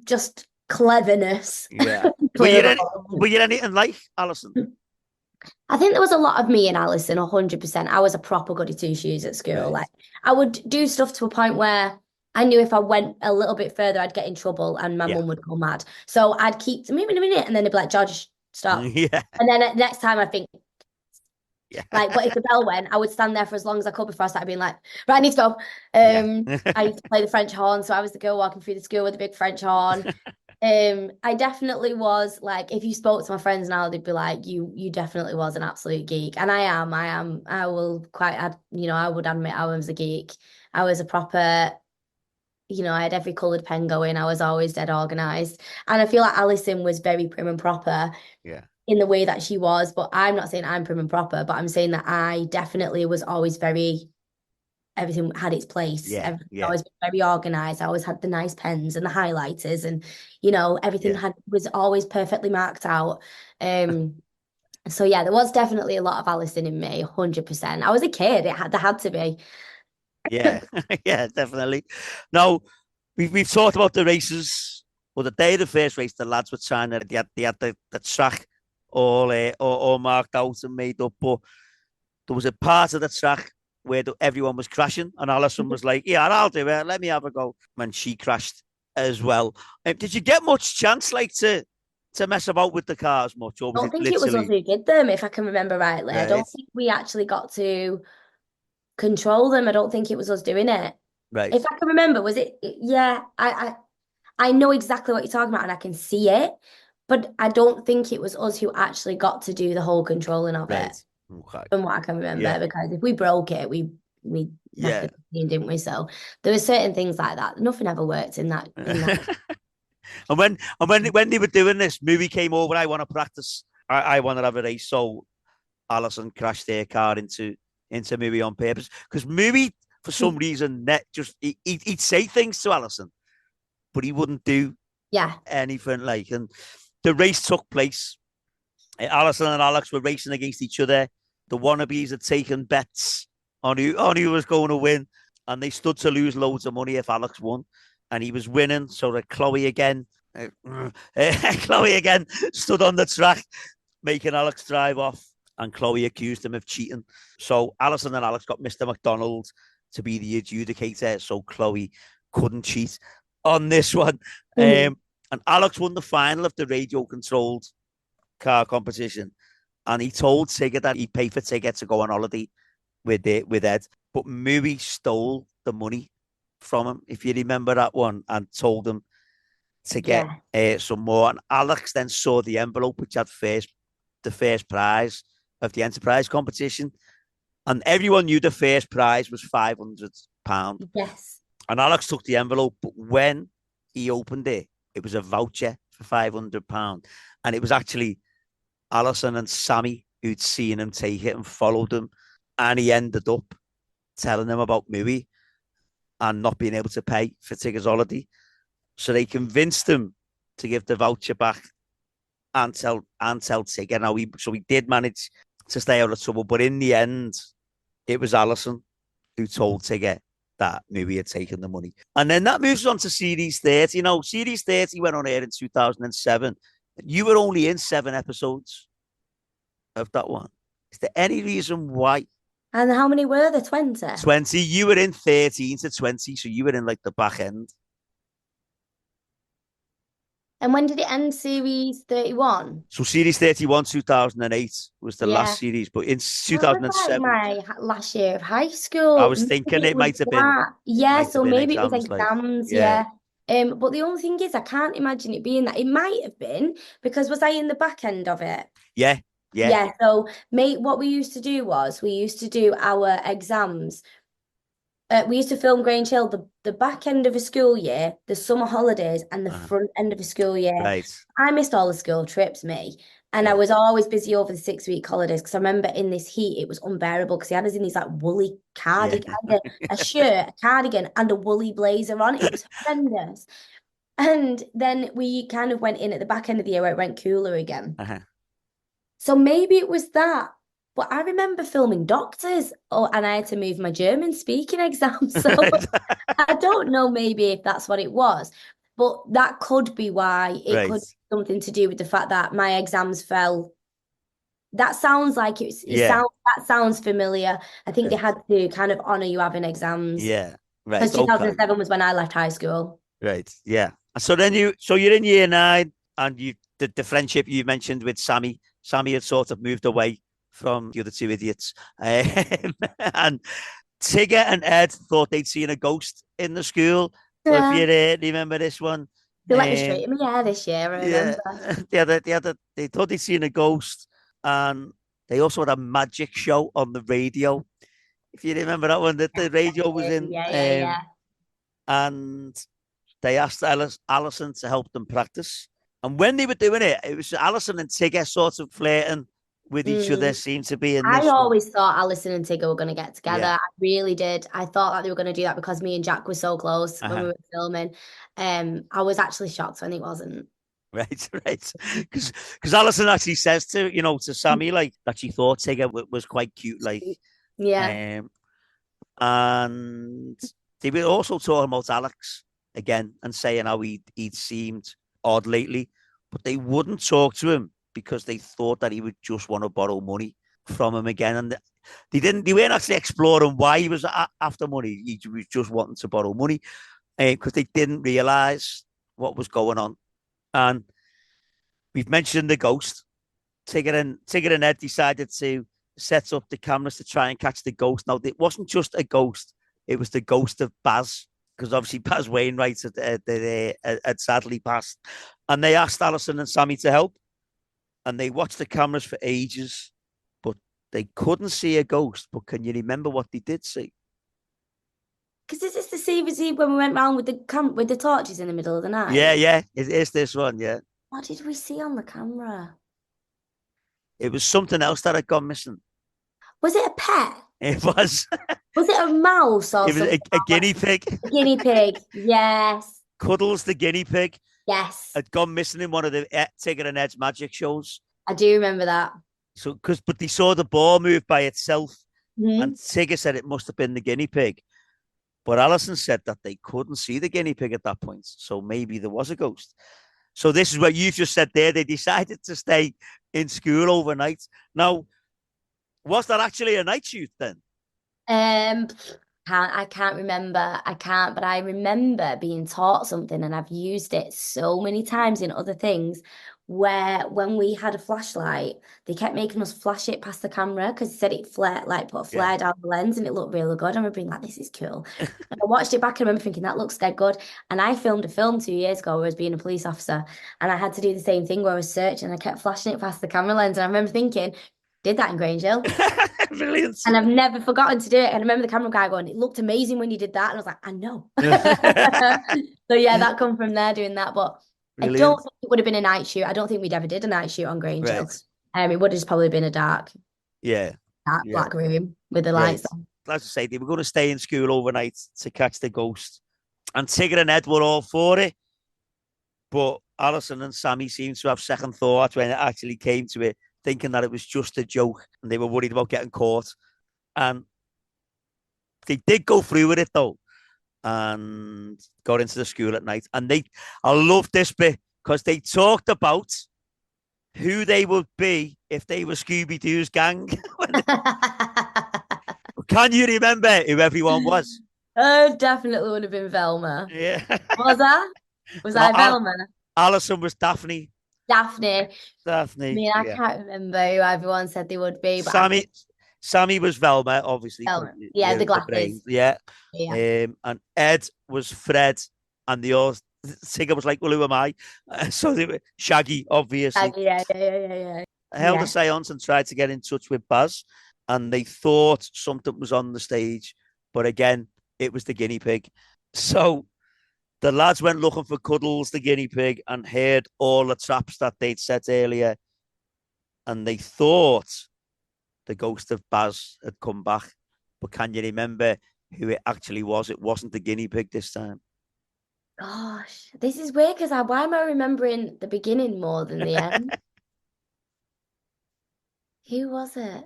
just cleverness. Yeah. Were you anything like Alison? I think there was a lot of me and Alison, 100%. I was a proper goody two-shoes at school. Right. I would do stuff to a point where I knew if I went a little bit further, I'd get in trouble and my mum would go mad. So I'd keep moving a minute and then they'd be like, George, stop. Yeah. And then next time I think, Yeah. Like, but if the bell went, I would stand there for as long as I could before I started being like, right, I need to go. Yeah. I used to play the French horn, so I was the girl walking through the school with the big French horn. I definitely was like, if you spoke to my friends now, they'd be like, you definitely was an absolute geek. And I will I would admit I was a geek. I was a proper, I had every coloured pen going. I was always dead organized. And I feel like Alison was very prim and proper Yeah. in the way that she was, but I'm not saying I'm prim and proper, but I'm saying that I definitely was always everything had its place. Yeah. Everything Yeah. always very organized. I always had the nice pens and the highlighters, and everything Yeah. was always perfectly marked out. So yeah, there was definitely a lot of Alison in me, 100%. I was a kid, there had to be. Yeah. Yeah, definitely. Now, we've talked about the races. Well, the day of the first race, the lads were trying to, they had the track all marked out and made up, but there was a part of the track where everyone was crashing, and Alison was like, "Yeah, I'll do it. Let me have a go." When she crashed as well, did you get much chance like to mess about with the cars much, or I was don't it think it was us literally who did them, if I can remember rightly. I right? don't think we actually got to control them. I don't think it was us doing it. Right. If I can remember, was it? Yeah, I know exactly what you're talking about and I can see it, but I don't think it was us who actually got to do the whole controlling of it, Right. Okay. from what I can remember, Yeah. because if we broke it, we left Yeah. the scene, didn't we? So there were certain things like that. Nothing ever worked in that. And when they were doing this, movie came over. I want to practice. I want to have a race. So Alison crashed their car into Movie on purpose because Movie, for some reason, he'd say things to Alison, but he wouldn't do Yeah. anything like. And the race took place. Alison and Alex were racing against each other. The wannabes had taken bets on who was going to win, and they stood to lose loads of money if Alex won, and he was winning. So that Chloe again, Chloe again stood on the track, making Alex drive off, and Chloe accused him of cheating. So Alison and Alex got Mr. McDonald to be the adjudicator, so Chloe couldn't cheat on this one. And Alex won the final of the radio-controlled car competition, and he told Tigger that he'd pay for Tigger to go on holiday with Ed, but Mui stole the money from him, if you remember that one, and told him to get some more. And Alex then saw the envelope which had the first prize of the enterprise competition, and everyone knew the first prize was £500. Yes. And Alex took the envelope, but when he opened it, it was a voucher for £500, and it was actually Alison and Sammy who'd seen him take it and followed him, and he ended up telling them about Mui and not being able to pay for Tigger's holiday. So they convinced him to give the voucher back and tell Tigger. Now he did manage to stay out of trouble, but in the end, it was Alison who told Tigger that Mui had taken the money. And then that moves on to Series 30. Series 30 went on air in 2007. You were only in 7 episodes of that one. Is there any reason why? And how many were there? 20? 20. You were in 13 to 20, so you were in like the back end. And when did it end, series 31? So series 31, 2008 was the last series, but in 2007. Like my last year of high school. I was thinking it might have been. Yeah, so maybe it was exams, exams, yeah. But the only thing is, I can't imagine it being that. It might have been, because was I in the back end of it? Yeah. So, mate, what we used to do was we used to do our exams. We used to film Grange Hill the back end of a school year, the summer holidays, and the front end of a school year. Right. I missed all the school trips, me. And I was always busy over the 6-week holidays, because I remember in this heat, it was unbearable because he had us in these like woolly cardigan, a shirt, a cardigan, and a woolly blazer on. It was horrendous. And then we kind of went in at the back end of the year where it went cooler again. So maybe it was that. But I remember filming doctors. And I had to move my German speaking exam. So I don't know maybe if that's what it was. But that could be why. It could be something to do with the fact that my exams fell. That sounds like that sounds familiar. I think they had to kind of honour you having exams. Yeah. Right. Because 2007 was when I left high school. Right. Yeah. So then you're in year 9, and the friendship you mentioned with Sammy had sort of moved away from the other two idiots. And Tigger and Ed thought they'd seen a ghost in the school. So if you remember this one, They let me straight in my hair this year, I yeah, remember. they thought they'd seen a ghost, and they also had a magic show on the radio. If you remember that one, that the radio was in, Yeah. And they asked Alison to help them practice. And when they were doing it, it was Alison and Tigger sort of flirting with each other. Seemed to be in I this one. always thought Alison and Tigger were going to get together. Yeah. I really did. I thought that they were going to do that because me and Jack were so close when we were filming. I was actually shocked when it wasn't. Right. Because Alison actually says to Sammy, like, that she thought Tigger was quite cute, like. Yeah. And they were also talking about Alex again and saying how he'd seemed odd lately, but they wouldn't talk to him because they thought that he would just want to borrow money from him again. And they weren't actually exploring why he was after money. He was just wanting to borrow money because they didn't realize what was going on. And we've mentioned the ghost. Tigger and Ed decided to set up the cameras to try and catch the ghost. Now, it wasn't just a ghost. It was the ghost of Baz, because obviously Baz Wainwright had sadly passed. And they asked Alison and Sammy to help. And they watched the cameras for ages, but they couldn't see a ghost. But can you remember what they did see? Because is this the CVC when we went round with the torches in the middle of the night? Yeah. It is this one, yeah. What did we see on the camera? It was something else that had gone missing. Was it a pet? It was. Was it a mouse or something? It was a guinea pig. A guinea pig, yes. Cuddles, the guinea pig. Yes. Had gone missing in one of the Tigger and Ed's magic shows. I do remember that. But they saw the ball move by itself, and Tigger said it must have been the guinea pig. But Alison said that they couldn't see the guinea pig at that point, so maybe there was a ghost. So this is what you just said there. They decided to stay in school overnight. Now, was that actually a night shoot then? I can't remember. But I remember being taught something, and I've used it so many times in other things, where when we had a flashlight, they kept making us flash it past the camera because they said it put a flare down the lens, and it looked really good. I remember being like, this is cool. And I watched it back and I remember thinking, that looks dead good. And I filmed a film 2 years ago where I was being a police officer, and I had to do the same thing where I was searching and I kept flashing it past the camera lens. And I remember thinking, did that in Grange Hill. Brilliant. And I've never forgotten to do it. And I remember the camera guy going, it looked amazing when you did that. And I was like, I know. So yeah, that come from there doing that. But brilliant. I don't think it would have been a night shoot. I don't think we'd ever did a night shoot on Grange Hill. It would have just probably been a dark black room with the lights on. As I say, they were going to stay in school overnight to catch the ghost. And Tigger and Ed were all for it. But Alison and Sammy seemed to have second thought when it actually came to it, thinking that it was just a joke and they were worried about getting caught. And they did go through with it though and got into the school at night. And I love this bit because they talked about who they would be if they were Scooby-Doo's gang. Can you remember who everyone was? Oh, definitely would have been Velma. Yeah. Was that? Was I Velma? Alison was Daphne. Daphne. I mean, I can't remember who everyone said they would be. But Sammy was Velma, obviously. Velma. Yeah, the glasses. Yeah. And Ed was Fred, and the other Tigger was like, well, who am I? So they were Shaggy, obviously. Shaggy, yeah. Held a seance and tried to get in touch with Baz, and they thought something was on the stage, but again, it was the guinea pig. So the lads went looking for Cuddles, the guinea pig, and heard all the traps that they'd set earlier. And they thought the ghost of Baz had come back. But can you remember who it actually was? It wasn't the guinea pig this time. Gosh, this is weird because why am I remembering the beginning more than the end? Who was it?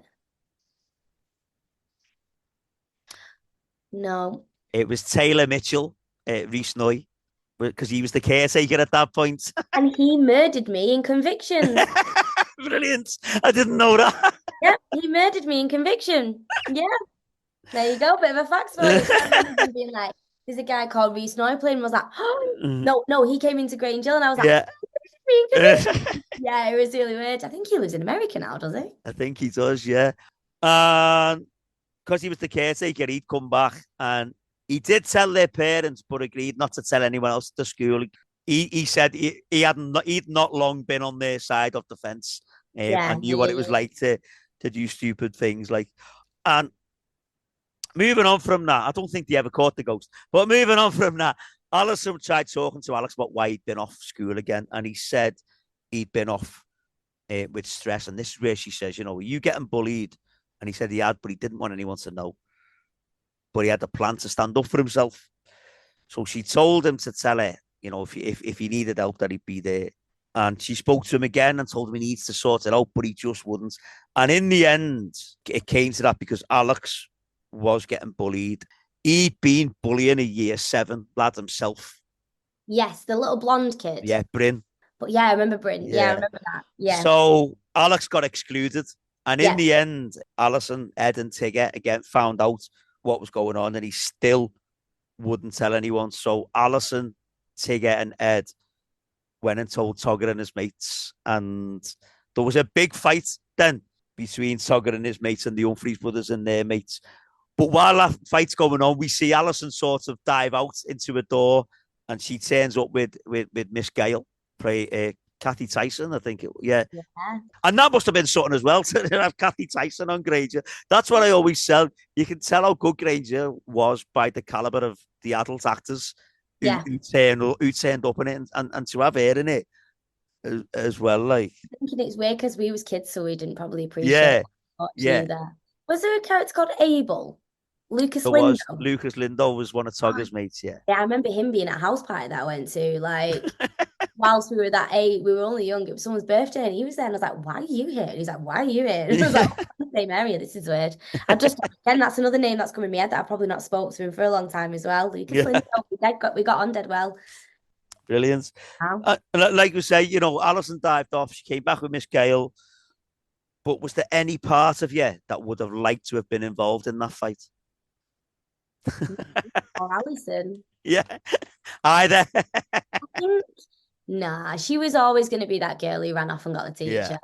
No. It was Taylor Mitchell. Reese Noy, because he was the caretaker at that point. And he murdered me in Conviction. Brilliant. I didn't know that. Yeah, he murdered me in Conviction. Yeah. There you go. Bit of a fact for you. I remember being there's a guy called Reese Noy playing, and I was like, oh, no, he came into Grange Hill, and I was like, Yeah, it was really weird. I think he lives in America now, does he? I think he does, yeah. And because he was the caretaker, he'd come back and he did tell their parents, but agreed not to tell anyone else at the school. He said he'd not long been on their side of the fence, Yeah, and knew what it was like to do stupid things like. And moving on from that, I don't think they ever caught the ghost. But moving on from that, Alison tried talking to Alex about why he'd been off school again, and he said he'd been off with stress. And this is where she says, "Are you getting bullied?" And he said he had, but he didn't want anyone to know. But he had a plan to stand up for himself. So she told him to tell her, if he needed help, that he'd be there. And she spoke to him again and told him he needs to sort it out, but he just wouldn't. And in the end, it came to that because Alex was getting bullied. He'd been bullying a year 7 lad himself. Yes, the little blonde kid. Yeah, Bryn. But yeah, I remember Bryn. Yeah, I remember that. Yeah. So Alex got excluded. And in the end, Alison, Ed, and Tigger again found out what was going on, and he still wouldn't tell anyone. So Alison, Tigger, and Ed went and told Togger and his mates, and there was a big fight then between Togger and his mates and the Humphreys brothers and their mates. But while that fight's going on, we see Alison sort of dive out into a door, and she turns up with Miss Gale, Kathy Tyson, I think. Yeah. And that must have been something as well to have Kathy Tyson on Granger. That's what I always said. You can tell how good Granger was by the caliber of the adult actors who turned up in it, and to have her in it as well. Like, I think it's weird because we was kids, so we didn't probably appreciate there. Was there a character called Abel? Lucas Lindo. Lucas Lindo was one of Togger's mates, yeah. Yeah, I remember him being at a house party that I went to, like, whilst we were that age, we were only young, it was someone's birthday, and he was there, and I was like, why are you here? And he's like, why are you here? And I was like, same area, this is weird. Again, that's another name that's come in my head that I've probably not spoke to him for a long time as well. Lucas Lindo, we got on dead well. Brilliant. Like we say, Alison dived off, she came back with Miss Gale, but was there any part of you that would have liked to have been involved in that fight? Or Alison. Yeah. Either. Nah, she was always going to be that girl who ran off and got the teacher. Yeah.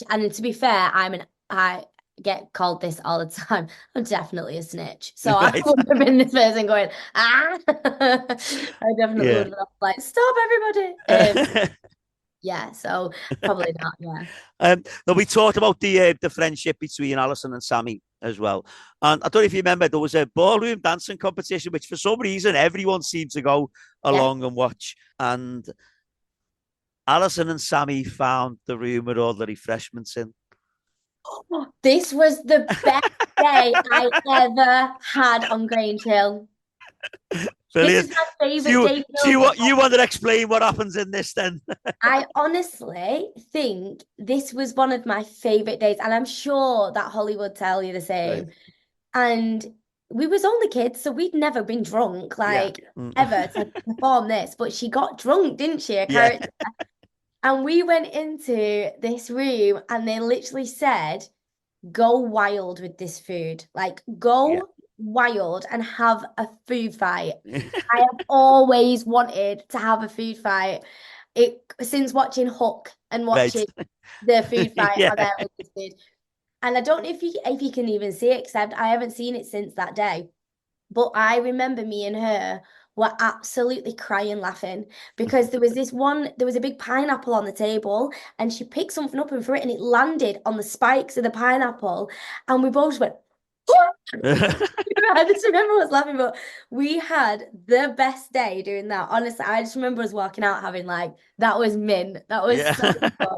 And to be fair, I get called this all the time. I'm definitely a snitch. So I wouldn't have been this person going, I definitely would have been like, stop everybody. Yeah, so probably not. Yeah. We talked about the friendship between Alison and Sammy as well, and I don't know if you remember, there was a ballroom dancing competition which for some reason everyone seemed to go along and watch, and Alison and Sammy found the room with all the refreshments in. This was the best day I ever had on Grange Hill. Brilliant. This is my favorite day. You want to explain what happens in this then? I honestly think this was one of my favorite days, and I'm sure that Holly would tell you the same. Right. And we was only kids, so we'd never been drunk, ever to perform this. But she got drunk, didn't she? A character. And we went into this room, and they literally said, "Go wild with this food, go." Wild and have a food fight. I have always wanted to have a food fight since watching Hook and watching the food fight. And I don't know if you can even see it, except I haven't seen it since that day. But I remember me and her were absolutely crying laughing because there was a big pineapple on the table, and she picked something up and threw it, and it landed on the spikes of the pineapple, and we both went, I just remember I was laughing, but we had the best day doing that. Honestly, I just remember us walking out having that was mint. That was so fun.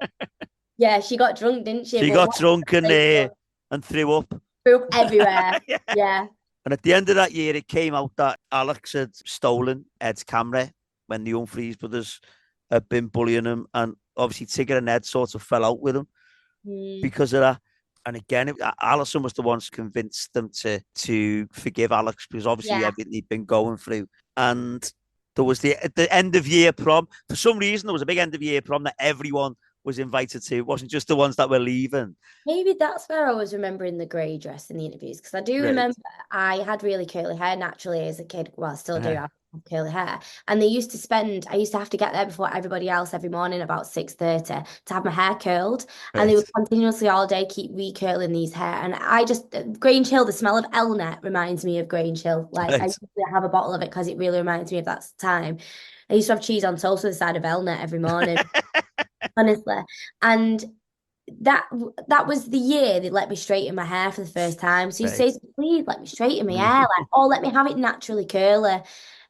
Yeah, she got drunk, didn't she? She got drunk and threw up. Threw up everywhere. Yeah. And at the end of that year, it came out that Alex had stolen Ed's camera when the Humphreys brothers had been bullying him, and obviously Tigger and Ed sort of fell out with him because of that. And again, Alison was the one who convinced them to forgive Alex because obviously everything he'd been going through. And there was the end of year prom. For some reason, there was a big end of year prom that everyone was invited to. It wasn't just the ones that were leaving. Maybe that's where I was remembering the grey dress in the interviews, because I do remember I had really curly hair naturally as a kid. Well, I still do have curly hair. And I used to have to get there before everybody else every morning about 6:30 to have my hair curled. And they Right. would continuously all day keep recurling these hair. And I just, Grange Hill, the smell of Elnet reminds me of Grange Hill. Like I Right. usually have a bottle of it because it really reminds me of that time. I used to have cheese on toast with the side of Elnet every morning, honestly. And that that was the year they let me straighten my hair for the first time. So you Right. say, please let me straighten my hair, Mm. like, or let me have it naturally curly.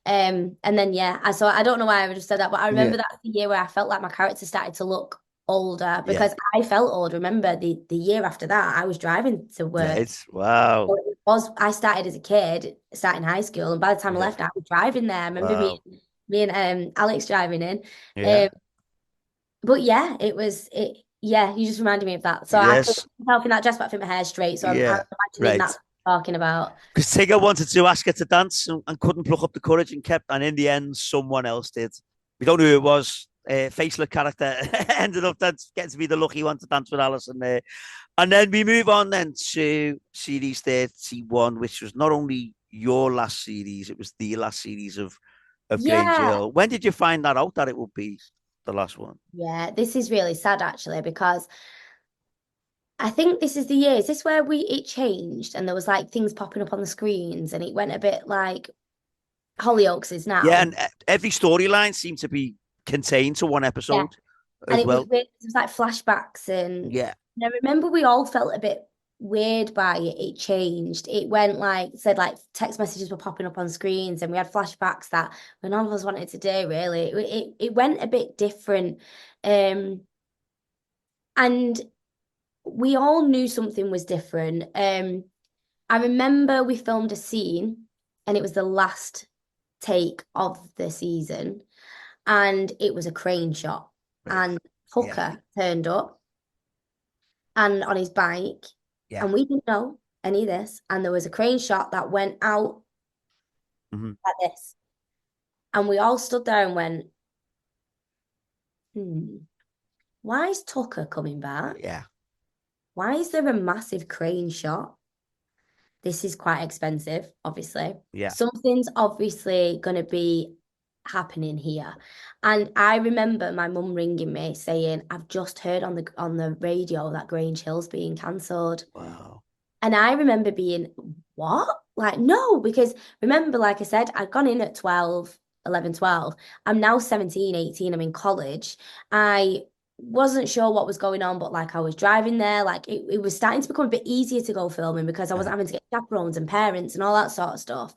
And then yeah, I don't know why I just said that, but I Yeah. remember that's the year where I felt like my character started to look older Yeah. because I felt old. Remember the year after that, I was driving to work. Right. Wow. So it was I started as a kid, starting high school, and by the time I Yeah. left, I was driving there. I remember Wow. me and Alex driving in. Yeah. Um, but yeah, it was it. Yeah, you just reminded me of that. So I put Yes. myself in that dress, but I think my hair's straight. So I'm Yeah. imagining Right. that's what I'm talking about. Because Tigger wanted to ask her to dance and couldn't pluck up the courage and kept, and in the end, someone else did. We don't know who it was. Faceless character ended up getting to be the lucky one to dance with Alison. And then we move on then to series 31, which was not only your last series, it was the last series of Grange Yeah, Hill. When did you find that out that it would be the last one? yeah. This is really sad actually because I think this is the year. Is this where we it changed and there was like things popping up on the screens and it went a bit like Hollyoaks is Yeah, now. and every storyline seemed to be contained to one Yeah. episode And as it was well. weird. It was like flashbacks Yeah. and I remember we all felt a bit weird by it. It changed. It went like said like text messages were popping up on screens and we had flashbacks that none of us wanted to do really. It went a bit different. Um and we all knew something was different. I remember we filmed a scene and it was the last take of the season and it was a crane shot Right. and Yeah. Tucker turned up and on his bike, Yeah. and we didn't know any of this. And there was a crane shot that went out Hmm. like this, and we all stood there and went, why is Tucker coming back? Yeah. Why is there a massive crane shot? This is quite expensive, obviously. Yeah. Something's obviously going to be happening here. And I remember my mum ringing me saying, I've just heard on the radio that Grange Hill's being cancelled. Wow. And I remember being, what? Like, no, because remember, like I said, I'd gone in at 12, 11, 12. I'm now 17, 18. I'm in college. I wasn't sure what was going on, but like I was driving there. Like it was starting to become a bit easier to go filming because I wasn't having to get chaperones and parents and all that sort of stuff.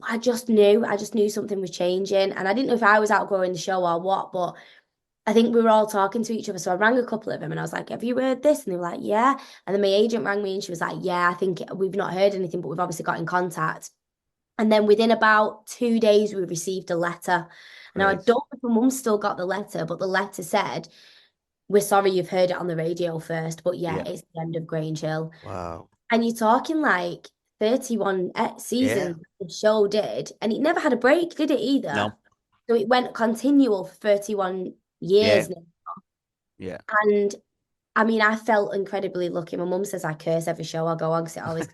I just knew something was changing. And I didn't know if I was outgrowing the show or what, but I think we were all talking to each other. So I rang a couple of them and I was like, have you heard this? And they were like, yeah. And then my agent rang me and she was like, yeah, I think we've not heard anything, but we've obviously got in contact. And then within about 2 days, we received a letter. Now, I Right. don't know if my mum still got the letter, but the letter said, we're sorry you've heard it on the radio first, but yeah, Yeah. it's the end of Grange Hill. Wow. And you're talking like 31 Yeah. seasons the show did, and it never had a break, did it either? No. So it went continual for 31 Yeah. years now. Yeah. And I mean, I felt incredibly lucky. My mum says I curse every show I go on because it always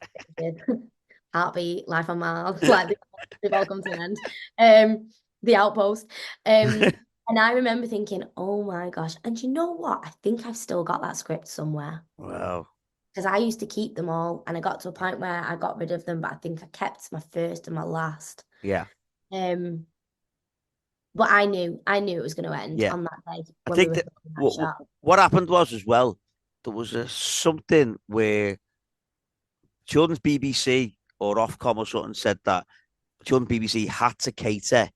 heartbeat, life on Mars, like they've all come to an end. The Outpost. And I remember thinking, oh my gosh. And you know what? I think I've still got that script somewhere Wow. because I used to keep them all, and I got to a point where I got rid of them, but I think I kept my first and my last. Yeah. Um, but I knew it was going to end Yeah. on that day I when we think were that filming that what shot. what happened was as well, there was something where children's BBC or Ofcom or something said that children's BBC had to cater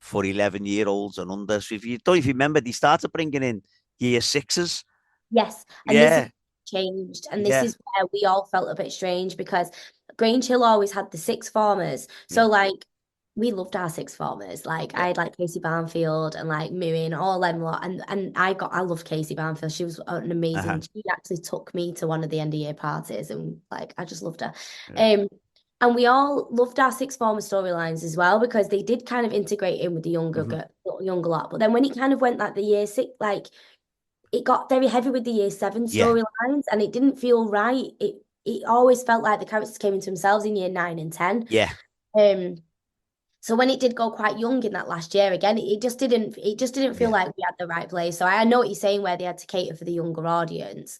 for 11-year-olds and under. So if you don't, if you remember, they started bringing in year sixes. Yes, and this is Yeah, changed, and this yeah, is where we all felt a bit strange because Grange Hill always had the six formers. yeah, So like we loved our six formers. Like I yeah. had like Casey Barnfield and like Muin, all them lot, and I loved Casey Barnfield. She was an Uh-huh. amazing. She actually took me to one of the end of year parties, and like I just loved her. Right. Um, and we all loved our six former storylines as well because they did kind of integrate in with the Mm-hmm. younger lot. But then when it kind of went like the year six, like it got very heavy with the year seven Yeah, storylines and it didn't feel right. It always felt like the characters came into themselves in year 9 and 10. yeah, Um, So when it did go quite young in that last year again, it just didn't feel Yeah. like we had the right place. So I know what you're saying where they had to cater for the younger audience,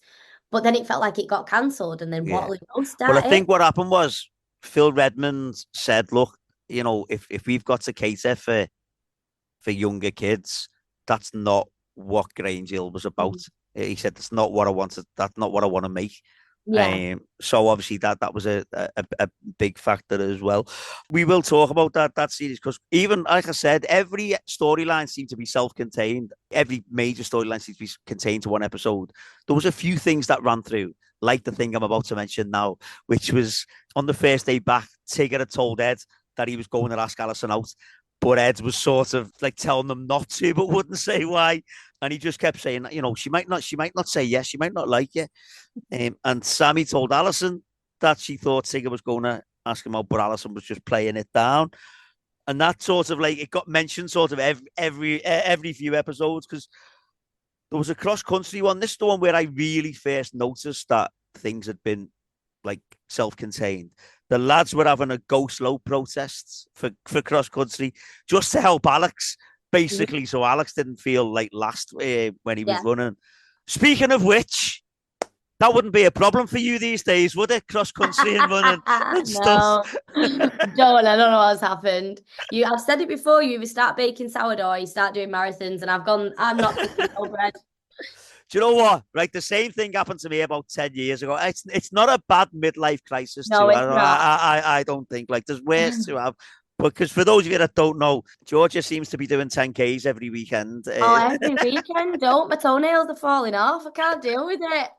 but then it felt like it got cancelled and then Yeah. Waterloo Road Well, I started. think what happened was Phil Redmond said, look, if we've got to cater for younger kids, that's not what Grange Hill was about. Mhm. He said, that's not what I wanted. That's not what I want to make. Yeah. So obviously that was a big factor as well. We will talk about that series because even like I said, every storyline seemed to be self-contained. Every major storyline seemed to be contained to one episode. There was a few things that ran through, like the thing I'm about to mention now, which was on the first day back, Tigger had told Ed that he was going to ask Alison out. But Ed was sort of like telling them not to, but wouldn't say why. And he just kept saying, she might not say yes, she might not like you. And Sammy told Alison that she thought Tigger was going to ask him out, but Alison was just playing it down. And that sort of like it got mentioned sort of every few episodes because there was a cross country one. This is the one where I really first noticed that things had been like self-contained. The lads were having a go slow protests for cross country just to help Alex, basically, so Alex didn't feel like last when he was Yeah. running. Speaking of which, that wouldn't be a problem for you these days, would it? Cross country and running and stuff. No, don't. I don't know what's happened. I've said it before. You either start baking sourdough, or you start doing marathons, and I'm not cooking no bread. Do you know what? Right, the same thing happened to me about 10 years ago. It's not a bad midlife crisis No, too. it's not. I don't think like there's worse to have. Because for those of you that don't know, Georgia seems to be doing 10Ks every weekend. Oh, every weekend, don't. My toenails are falling off. I can't deal with it.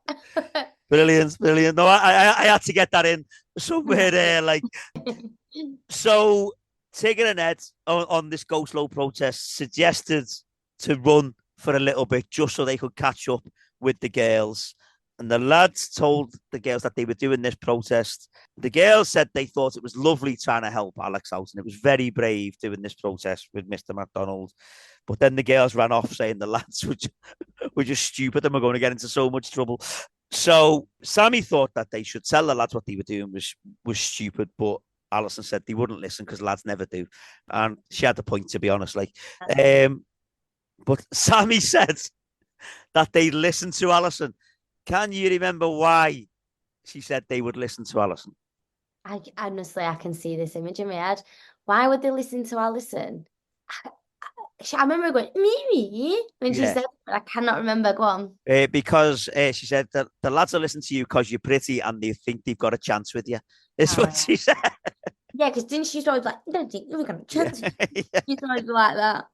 Brilliant, brilliant. No, I had to get that in somewhere there. Like, so Tigger and Ed on this Go Slow protest suggested to run for a little bit just so they could catch up with the girls. And the lads told the girls that they were doing this protest. The girls said they thought it was lovely trying to help Alex out, and it was very brave doing this protest with Mr. McDonald. But then the girls ran off saying the lads were just stupid and were going to get into so much trouble. So Sammy thought that they should tell the lads what they were doing was stupid, but Alison said they wouldn't listen because lads never do. And she had the point, to be honest. But Sammy said that they listened to Alison. Can you remember why she said they would listen to Alison? Honestly, I can see this image in my head. Why would they listen to Alison? I remember going, Mimi, when she said, but I cannot remember. Go on. Because she said that the lads are listening to you because you're pretty and they think they've got a chance with you. Is what she said. Yeah, because didn't she always like, I don't think you've got a chance. Yeah. She's always like that.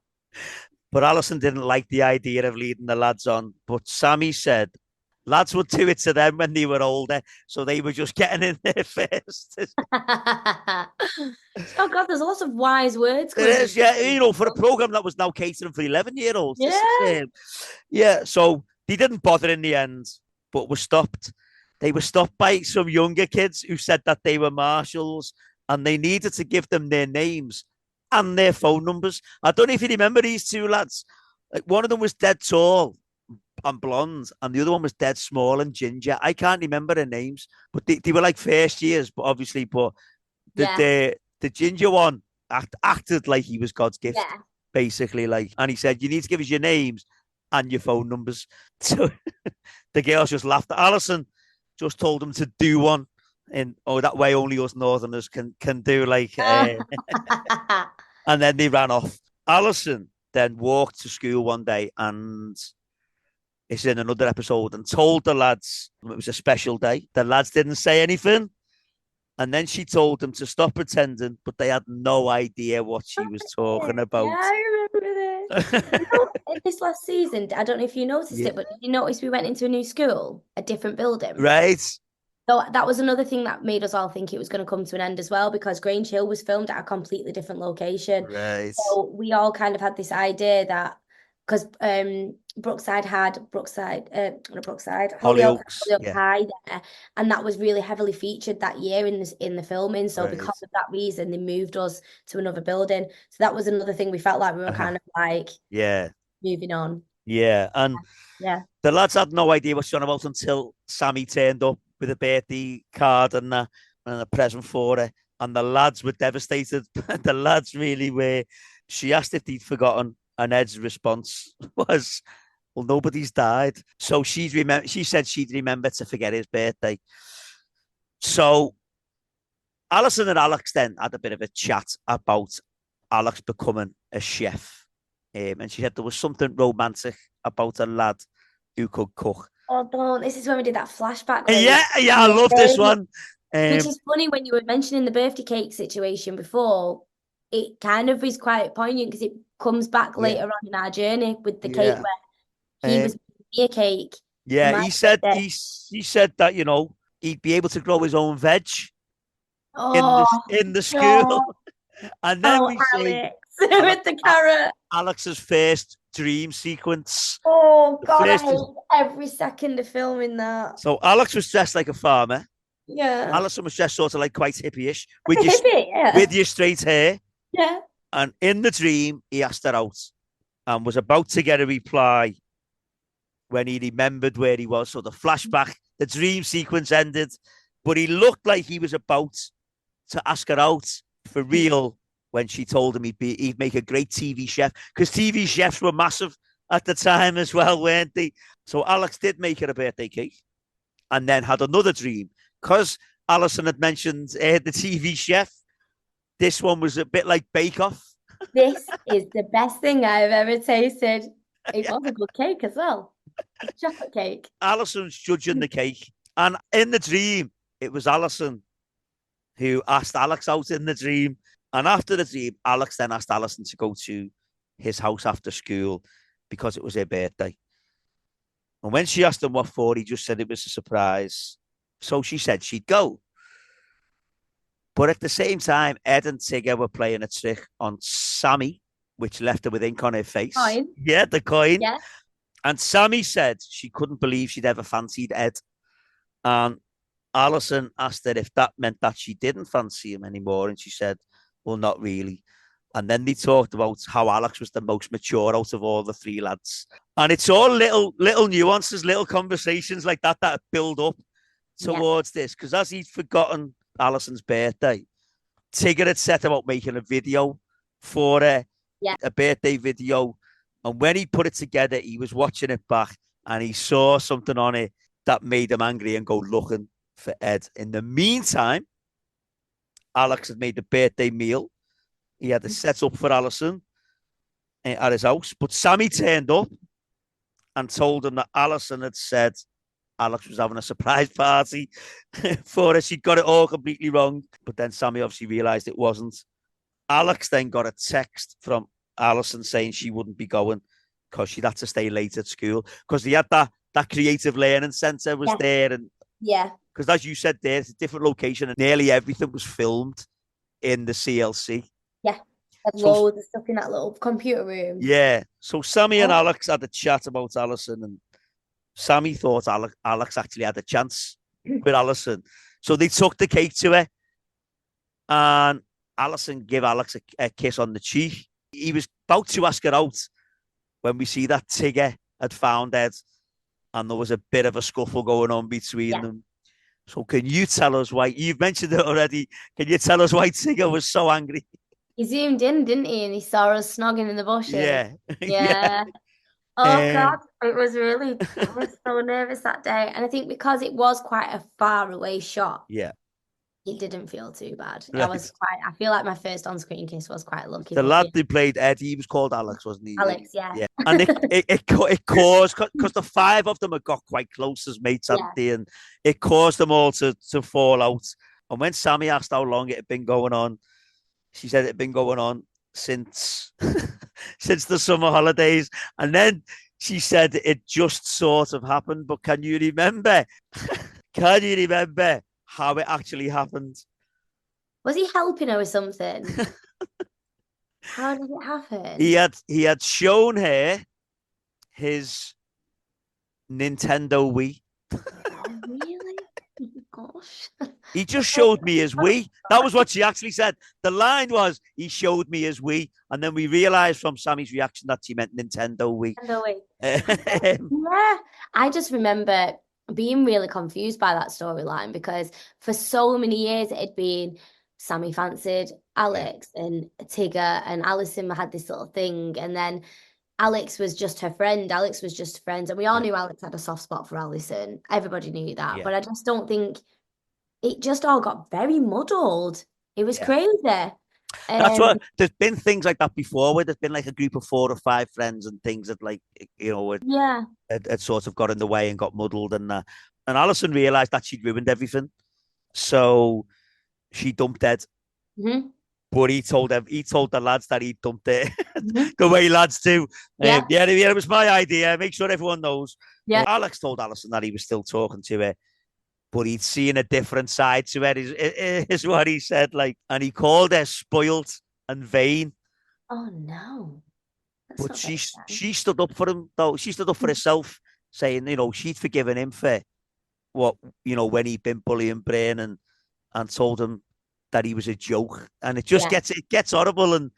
But Alison didn't like the idea of leading the lads on. But Sammy said lads would do it to them when they were older, so they were just getting in there first. Oh God, there's lots of wise words. It is, yeah. For a program that was now catering for 11-year-olds. Yeah. Yeah. So they didn't bother in the end, but were stopped. They were stopped by some younger kids who said that they were marshals and they needed to give them their names and their phone numbers. I don't know if you remember these two lads. Like one of them was dead tall and blonde, and the other one was dead small and ginger. I can't remember their names, but they were like first years, but obviously, the ginger one acted like he was God's gift, basically. Like, and he said, "You need to give us your names and your phone numbers." So the girls just laughed. Alison just told them to do one, and that way only us Northerners can do like. And then they ran off. Alison then walked to school one day and it's in another episode and told the lads it was a special day. The lads didn't say anything. And then she told them to stop pretending, but they had no idea what she was talking about. Yeah, I remember this. This last season, I don't know if you noticed it, but did you notice we went into a new school, a different building? Right. So that was another thing that made us all think it was going to come to an end as well, because Grange Hill was filmed at a completely different location. Right. So we all kind of had this idea that because Hollyoaks High there, and that was really heavily featured that year in the filming. So because of that reason, they moved us to another building. So that was another thing we felt like we were kind of like moving on. Yeah, and the lads had no idea what's on about until Sammy turned up with a birthday card and a present for her. And the lads were devastated. The lads really were. She asked if they'd forgotten, and Ed's response was, well, nobody's died. So she said she'd remember to forget his birthday. So Alison and Alex then had a bit of a chat about Alex becoming a chef. And she said there was something romantic about a lad who could cook. Oh, don't. This is when we did that flashback. Yeah, I love this one. Which is funny when you were mentioning the birthday cake situation before. It kind of is quite poignant because it comes back later on in our journey with the cake where he was making me a cake. Yeah, he said that, you know, he'd be able to grow his own veg in the school. And then we see with the carrot. Alex's first dream sequence. Oh God, I hate every second of filming that. So Alex was dressed like a farmer. Yeah. Alison was dressed sort of like quite hippie-ish with your straight hair. Yeah. And in the dream, he asked her out and was about to get a reply when he remembered where he was. So the flashback, the dream sequence ended, but he looked like he was about to ask her out for real when she told him he'd make a great TV chef, because TV chefs were massive at the time as well, weren't they? So Alex did make her a birthday cake and then had another dream. Because Alison had mentioned the TV chef, this one was a bit like Bake Off. This is the best thing I've ever tasted. It was a good cake as well. A chocolate cake. Alison's judging the cake. And in the dream, it was Alison who asked Alex out in the dream. And after the dream, Alex then asked Alison to go to his house after school because it was her birthday. And when she asked him what for, he just said it was a surprise. So she said she'd go. But at the same time, Ed and Tigger were playing a trick on Sammy, which left her with ink on her face. Coin. Yeah, the coin. Yeah. And Sammy said she couldn't believe she'd ever fancied Ed. And Alison asked her if that meant that she didn't fancy him anymore. And she said, well, not really. And then they talked about how Alex was the most mature out of all the three lads. And it's all little nuances, little conversations like that build up towards this. Because as he'd forgotten Alison's birthday, Tigger had set about making a video for her, a birthday video. And when he put it together, he was watching it back and he saw something on it that made him angry and go looking for Ed. In the meantime, Alex had made the birthday meal. He had it set up for Alison at his house. But Sammy turned up and told him that Alison had said Alex was having a surprise party for her. She got it all completely wrong. But then Sammy obviously realised it wasn't. Alex then got a text from Alison saying she wouldn't be going because she'd had to stay late at school because he had that creative learning centre was there. And because as you said there, it's a different location and nearly everything was filmed in the CLC. Yeah. Loads of stuff in that little computer room. Yeah. So Sammy and Alex had a chat about Alison, and Sammy thought Alex actually had a chance with Alison. So they took the cake to her, and Alison gave Alex a kiss on the cheek. He was about to ask her out when we see that Tigger had found Ed, and there was a bit of a scuffle going on between them. So can you tell us why? You've mentioned it already. Can you tell us why Tigger was so angry? He zoomed in, didn't he? And he saw us snogging in the bushes. Yeah. Oh, God. It was really, I was so nervous that day. And I think because it was quite a far away shot. Yeah. It didn't feel too bad. Right. I feel like my first on-screen kiss was quite lucky. The lad they played Ed, he was called Alex, wasn't he? Alex, yeah. And it caused, because the five of them had got quite close as mates, hadn't they? And it caused them all to fall out. And when Sammy asked how long it had been going on, she said it had been going on since the summer holidays. And then she said it just sort of happened. But can you remember? How it actually happened? Was he helping her with something? How did it happen? He had shown her his Nintendo Wii. Oh, really? Gosh. He just showed me his Wii. That was what she actually said. The line was, he showed me his Wii. And then we realised from Sammy's reaction that she meant Nintendo Wii. Yeah. I just remember being really confused by that storyline because for so many years it had been Sammy fancied Alex, and Tigger and Alison had this little thing, and then Alex was just her friend. Alex was just friends, and we all knew Alex had a soft spot for Alison. Everybody knew that, but I just don't think it just all got very muddled. It was crazy. That's what there's been things like that before, where there's been like a group of 4 or 5 friends and things that, like, it sort of got in the way and got muddled, and Alison realized that she'd ruined everything, so she dumped Ed. Mm-hmm. But he told the lads that he dumped it the way lads do. It was my idea. Make sure everyone knows. Yeah. Alex told Alison that he was still talking to her, but he'd seen a different side to her, is what he said. Like, and he called her spoiled and vain. Oh no. But she stood up for him, though. She stood up for herself, saying, she'd forgiven him for what, when he'd been bullying Brain, and told him that he was a joke, and it just gets horrible. And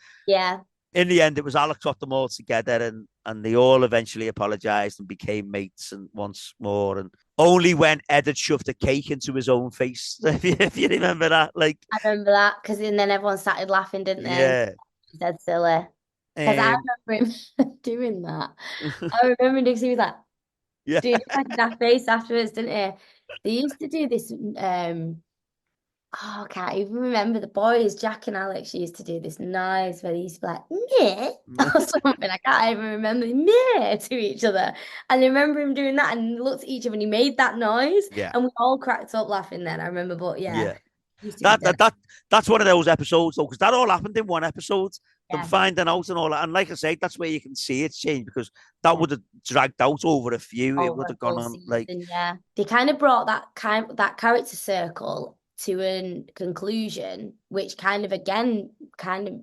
in the end, it was Alex got them all together, and they all eventually apologized and became mates and once more. And only when Ed had shoved a cake into his own face, if you remember that. Like, I remember that, because then everyone started laughing, didn't they? Yeah, Dead silly. Because I remember him doing that. I remember him, he was like, doing like that face afterwards, didn't he? They used to do this. I can't even remember. The boys, Jack and Alex, used to do this noise where they used to be like, meh, or something. I can't even remember, meh, to each other. And I remember him doing that, and looked at each other, and he made that noise. And we all cracked up laughing then, I remember. But that's one of those episodes, though, because that all happened in one episode. Them finding out and all that. And like I say, that's where you can see it's changed, because that would have dragged out over a few. It would have gone on season, they kind of brought that character circle to a conclusion, which kind of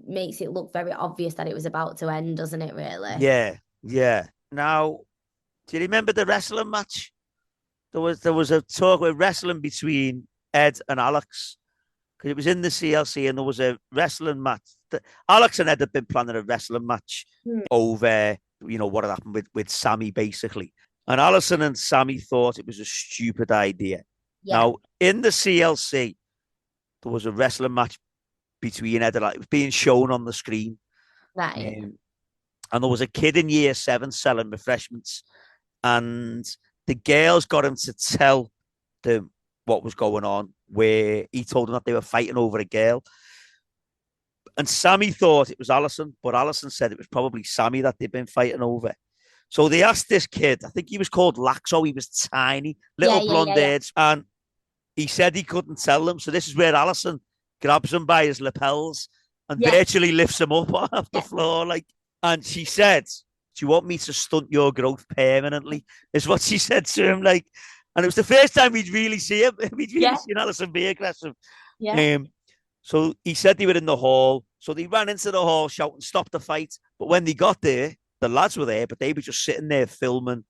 makes it look very obvious that it was about to end, doesn't it, really? Yeah. Now, do you remember the wrestling match? There was a talk with wrestling between Ed and Alex, because it was in the CLC, and there was a wrestling match. Alex and Ed had been planning a wrestling match over, what had happened with Sammy, basically. And Alison and Sammy thought it was a stupid idea. Now, in the CLC, there was a wrestling match between Ed and Alex. It was being shown on the screen. Right. And there was a kid in year 7 selling refreshments. And the girls got him to tell them what was going on, where he told them that they were fighting over a girl. And Sammy thought it was Alison, but Alison said it was probably Sammy that they'd been fighting over. So they asked this kid, I think he was called Laxo, he was tiny, little blonde haired, and he said he couldn't tell them. So this is where Alison grabs him by his lapels and virtually lifts him up off the floor. And she said, "Do you want me to stunt your growth permanently?" Is what she said to him. And it was the first time we'd really see him. We'd really seen Alison be aggressive. So he said they were in the hall. So they ran into the hall shouting, "Stop the fight." But when they got there, the lads were there, but they were just sitting there filming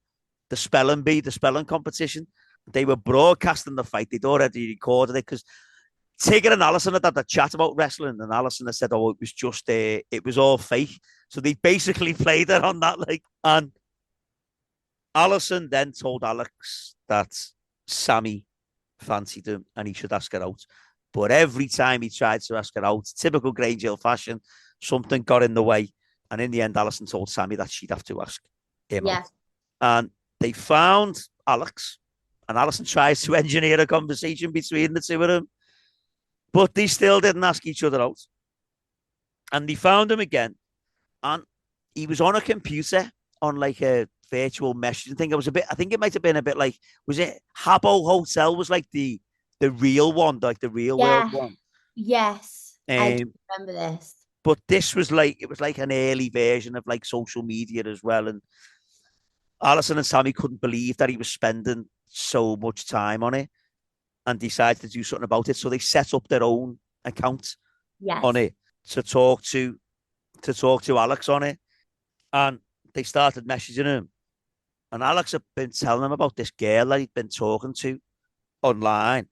the spelling competition. They were broadcasting the fight. They'd already recorded it, because Tigger and Alison had a chat about wrestling, and Alison had said, "Oh, it was just it was all fake." So they basically played it on that, and Alison then told Alex that Sammy fancied him and he should ask her out. But every time he tried to ask her out, typical Grange Hill fashion, something got in the way. And in the end, Alison told Sammy that she'd have to ask him out. And they found Alex, and Alison tries to engineer a conversation between the two of them, but they still didn't ask each other out. And they found him again, and he was on a computer on like a virtual messaging thing. I think it might have been a bit like, was it Habbo Hotel was like the real one, like the real world one? Yes, I do remember this. But this was like, it was like an early version of like social media as well. And Alison and Sammy couldn't believe that he was spending so much time on it, and decided to do something about it. So they set up their own account on it to talk to Alex on it. And they started messaging him. And Alex had been telling him about this girl that he'd been talking to online.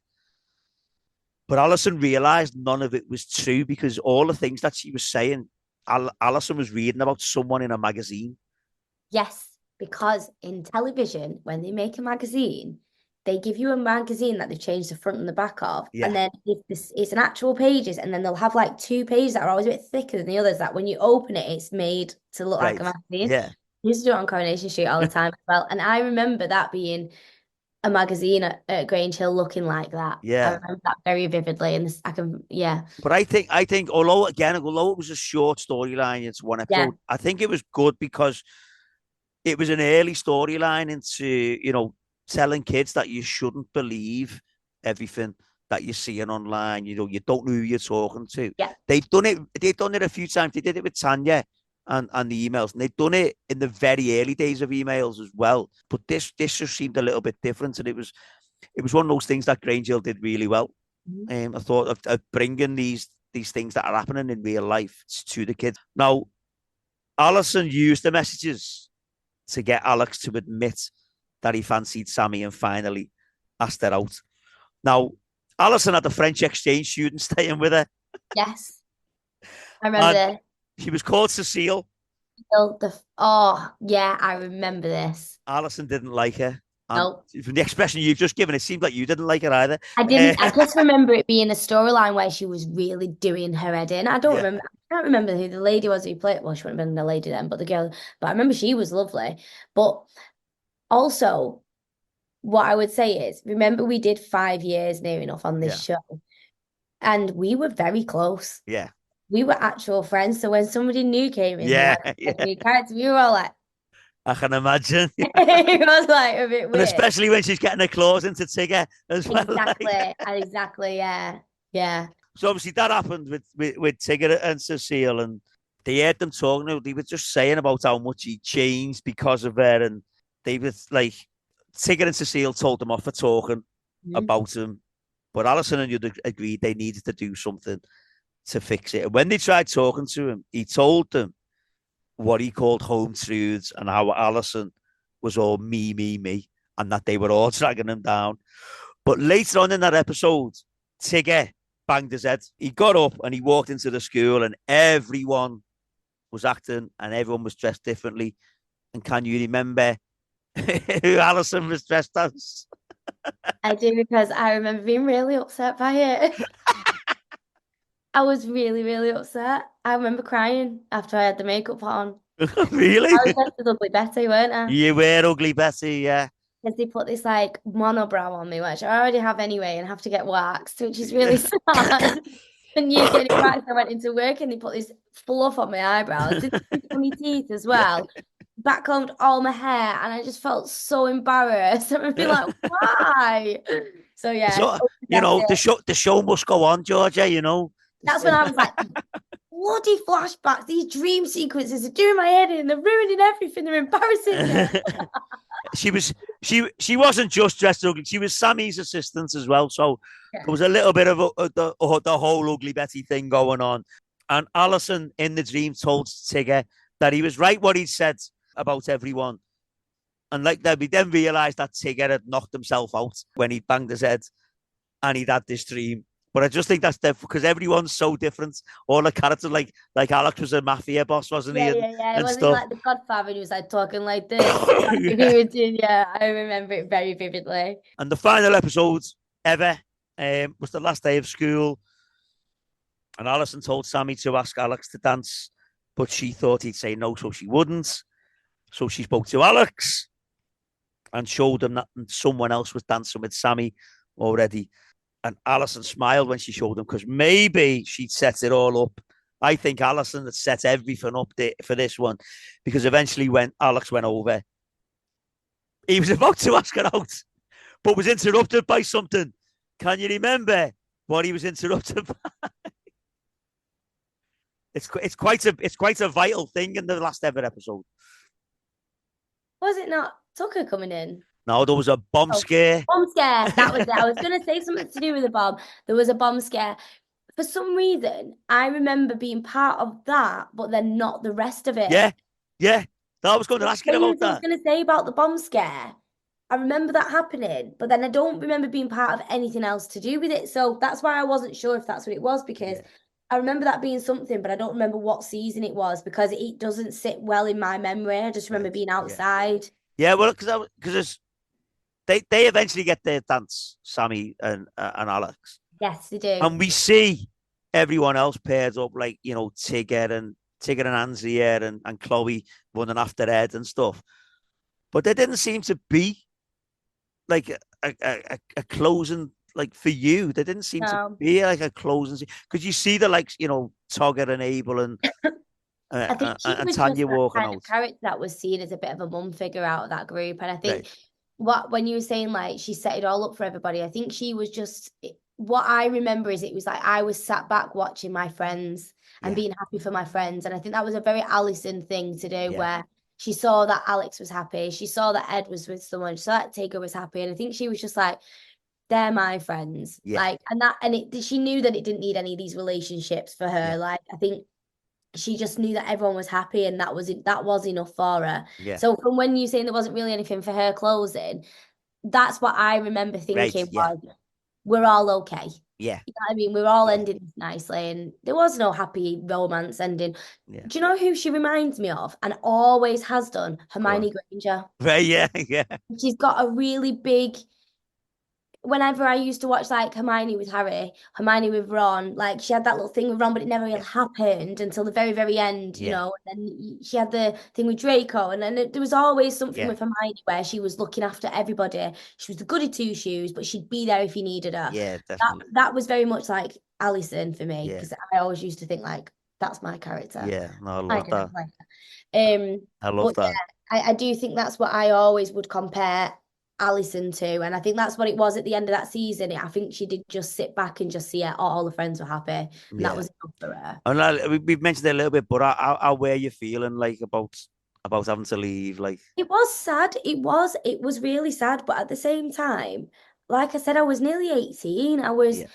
But Alison realised none of it was true, because all the things that she was saying, Alison was reading about someone in a magazine. Yes, because in television, when they make a magazine, they give you a magazine that they've changed the front and the back of, Yeah. and then it's an actual pages, and then they'll have like two pages that are always a bit thicker than the others. That when you open it, it's made to look like a Right. magazine. Yeah. I used to do it on Coronation Street all the time as well, and I remember that being a magazine at Grange Hill looking like that. I Yeah. remember that very vividly, and this, I can, yeah, But I think, although it was a short storyline, it's one yeah, episode. I think it was good because it was an early storyline into, telling kids that you shouldn't believe everything that you're seeing online. You don't know who you're talking to. yeah, They've done it a few times. They did it with Tanya and the emails, and they've done it in the very early days of emails as well. But this just seemed a little bit different, and it was one of those things that Grange Hill did really well. Mhm. I thought of bringing these things that are happening in real life to the kids. Now, Alison used the messages to get Alex to admit that he fancied Sammy and finally asked her out. Now, Alison had a French exchange student staying with her, Yes, I remember and this. she was called Cecile. Oh yeah, I remember this. Alison didn't like her. And No, from the expression you've just given, it seemed like you didn't like her either. I didn't. I just remember it being a storyline where she was really doing her head in. I don't Yeah, remember. I can't remember who the lady was who played. Well, she wouldn't have been the lady then, but the girl. But I remember she was lovely. But also, what I would say is, remember we did 5 years near enough on this yeah, show, and we were very close. yeah, We were actual friends. So when somebody new came in who yeah, had yeah. a new character, we were all like, I can imagine. it was like a bit And weird. especially when she's getting her claws into Tigger as well. Exactly. Exactly. Yeah. Yeah. So obviously that happened with Tigger and Cecile, and they heard them talking. They were just saying about how much he changed because of her, and they were like, Tigger and Cecile told them off for talking Mhm. about him, but Alison and you agreed they needed to do something to fix it. And when they tried talking to him, he told them what he called home truths and how Alison was all me, and that they were all dragging him down. But later on in that episode, Tigger banged his head. He got up and he walked into the school, and everyone was acting and everyone was dressed differently. And can you remember who Alison was dressed as? I do because I remember being really upset by it. I was really, really upset. I remember crying after I had the makeup on. I Really? was dressed as Ugly Betty, weren't I? You were ugly, Betty, yeah. Because they put this like monobrow on me, which I already have anyway, and have to get waxed, which is really sad. And you getting waxed, I went into work and they put this fluff on my eyebrows, did on my teeth as Yeah. well, backcombed all my hair, and I just felt so embarrassed. I'd be like, why? So yeah, So, that's it. the show must go on, Georgia. That's when I was like, bloody flashbacks, these dream sequences are doing my head in, they're ruining everything, they're embarrassing me. she wasn't just dressed ugly. She was Sammy's assistant as well. So Yeah. there was a little bit of the whole ugly Betty thing going on. And Alison in the dream told Tigger that he was right what he'd said about everyone. And like that, we then realised that Tigger had knocked himself out when he banged his head and he'd had this dream. But I just think that's different because everyone's so different. All the characters, like Alex was a mafia boss, wasn't he? Yeah, yeah, yeah. It And wasn't stuff. like the Godfather, he was like talking like this. Yeah. Yeah, I remember it very vividly. And the final episode ever was the last day of school. And Alison told Sammy to ask Alex to dance, but she thought he'd say no, so she wouldn't. So she spoke to Alex and showed him that someone else was dancing with Sammy already. And Alison smiled when she showed him because maybe she'd set it all up. I think Alison had set everything up for this one because eventually when Alex went over, he was about to ask her out, but was interrupted by something. Can you remember what he was interrupted by? It's quite a vital thing in the last ever episode. Was it not Tucker coming in? No, there was a bomb Oh, scare. bomb scare. That was it. I was going to say something to do with a bomb. There was a bomb scare. For some reason, I remember being part of that, but then not the rest of it. Yeah, yeah. I was going to ask you about I was that. going to say about the bomb scare. I remember that happening, but then I don't remember being part of anything else to do with it. So that's why I wasn't sure if that's what it was because I remember that being something, but I don't remember what season it was because it doesn't sit well in my memory. I just remember being outside. Yeah, well, because they eventually get their dance, Sammy and Alex, Yes, they do. and we see everyone else paired up, like Tigger and Anzia and Chloe running after Ed and stuff. But there didn't seem to be like a closing, like for you. There didn't seem to No. be like a closing because you see the like Togger and Abel I think she and was just Tanya that walking kind of out. character that was seen as a bit of a mum figure out of that group. And I think Right. when you were saying like she set it all up for everybody, I think she was just what I remember is it was like I was sat back watching my friends and Yeah. being happy for my friends. And I think that was a very Alison thing to do Yeah. where she saw that Alex was happy, she saw that Ed was with someone, she saw that Tigger was happy. And I think she was just like, they're my friends. Yeah. Like, she knew that it didn't need any of these relationships for her. Yeah. Like, I think she just knew that everyone was happy and that was enough for her. Yeah. So from when you saying there wasn't really anything for her closing, that's what I remember Right. thinking Yeah. was we're all okay. Yeah. You know what I mean? We're all Yeah. ending this nicely and there was no happy romance ending. Yeah. Do you know who she reminds me of and always has done? Go on. Hermione Granger. Right. Yeah. Yeah. She's got a really big whenever I used to watch like Hermione with Harry, Hermione with Ron, like she had that little thing with Ron, but it never really Yeah. happened until the very, very end, Yeah. And then she had the thing with Draco, and then there was always something Yeah. with Hermione where she was looking after everybody. She was the goody two shoes, but she'd be there if you needed her. Yeah. That Definitely. that was very much like Alison for me Yeah. because I always used to think like that's my character. Yeah. No, I I love don't that. know. I love But that. yeah, I do think that's what I always would compare Alison to, and I think that's what it was at the end of that season. I think she did just sit back and just see it. All the friends were happy, and that Yeah. was enough for her. And we've mentioned it a little bit, but how were you feeling like about having to leave? Like, It was sad. It was really sad, but at the same time, like I said, I was nearly 18. yeah.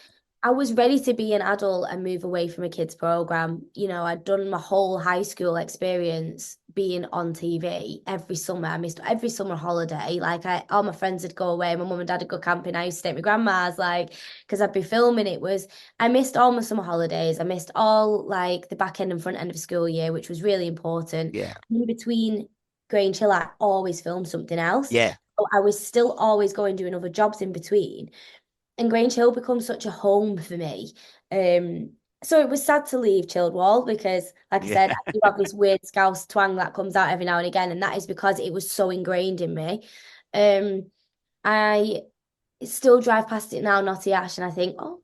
I was ready to be an adult and move away from a kids program. I'd done my whole high school experience being on TV every summer. I missed every summer holiday. Like all my friends would go away. My mum and dad would go camping. I used to stay at my grandma's, like, because I'd be filming. I missed all my summer holidays. I missed all like the back end and front end of school year, which was really important. Yeah. In between Grange Hill, I always filmed something else. Yeah. So I was still always going doing other jobs in between and Grange Hill becomes such a home for me. So it was sad to leave Childwall because, like I Yeah. said, I do have this weird Scouse twang that comes out every now and again, and that is because it was so ingrained in me. I still drive past it now, Notty Ash, and I think, oh,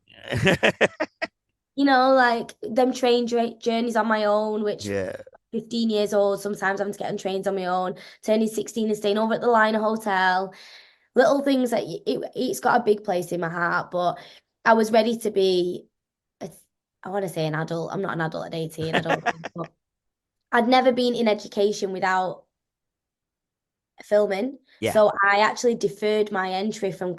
like them journeys on my own, which Yeah. 15 years old, sometimes having to get on trains on my own, turning 16 and staying over at the Liner Hotel little things that it's got a big place in my heart, but I was ready to be, I want to say an adult. I'm not an adult at 18. I don't think, but I'd never been in education without filming. Yeah. So I actually deferred my entry from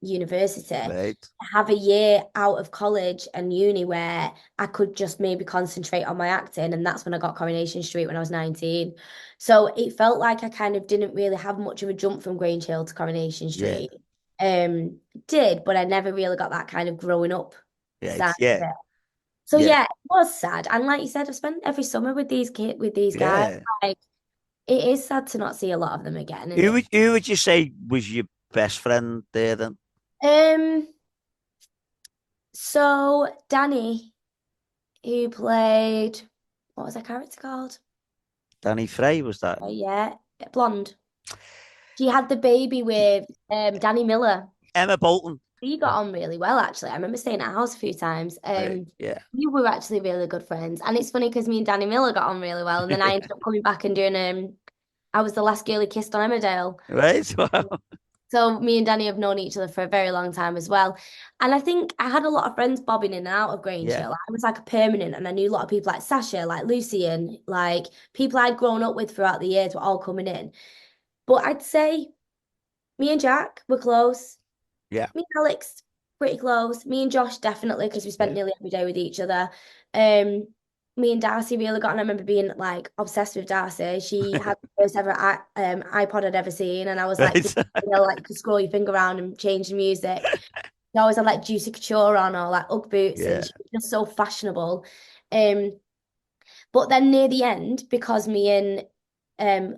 university Right. to have a year out of college and uni where I could just maybe concentrate on my acting. And that's when I got Coronation Street when I was 19. So it felt like I kind of didn't really have much of a jump from Grange Hill to Coronation Yeah. Street. But I never really got that kind of growing up Yeah. side of Yeah. it. So Yeah. yeah, it was sad. And like you said, I've spent every summer with these guys. Yeah. Like it is sad to not see a lot of them again, isn't Who would you say was your best friend there then? it? So Danny, who played what was her character called? Danny Frey was that? Yeah, blonde. She had the baby with Danny Miller. Emma Bolton. We got on really well, actually. I remember staying at her house a few times. Right. Yeah. We were actually really good friends. And it's funny because me and Danny Miller got on really well. And then I ended up coming back and doing I was the last girl he kissed on Emmerdale. Right. Wow. So me and Danny have known each other for a very long time as well. And I think I had a lot of friends bobbing in and out of Grange Yeah. Hill. I was like a permanent and I knew a lot of people like Sasha, like Lucian, like people I'd grown up with throughout the years were all coming in. But I'd say me and Jack were close. Yeah. Me and Alex, pretty close. Me and Josh, definitely, because we spent nearly every day with each other. Me and Darcy really got on. I remember being like obsessed with Darcy. She had the first ever iPod I'd ever seen, and I was like, Right. like you could scroll your finger around and change the music. She always had like Juicy Couture on or like Ugg boots, Yeah. and she was just so fashionable. But then near the end, because me and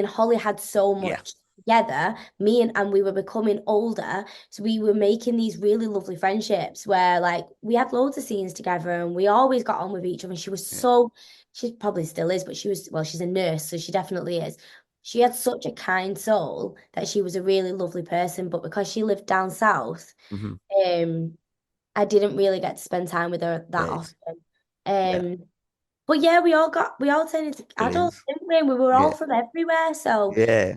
Holly had so much together, and we were becoming older. So we were making these really lovely friendships where like we had loads of scenes together and we always got on with each other. And Yeah. she probably still is, but well, she's a nurse, so she definitely is. She had such a kind soul that she was a really lovely person. But because she lived down south, Hmm. um, I didn't really get to spend time with her that Right. often. Yeah. But yeah, we all turned into Brilliant. adults, didn't we? And we were all Yeah. from everywhere. So, Yeah.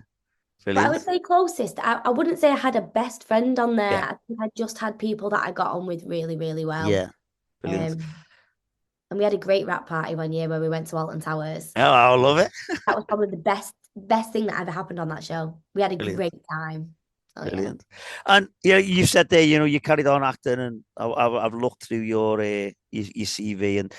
but I would Brilliant. say closest. I wouldn't say I had a best friend on there. Yeah. I think I just had people that I got on with really, really well. Yeah. Brilliant. Um, and we had a great rap party one year where we went to Alton Towers. Oh, I love it. That was probably the best thing that ever happened on that show. We had a Brilliant. great time. Oh yeah. Brilliant. And yeah, you said there, you carried on acting, and I've looked through your CV, and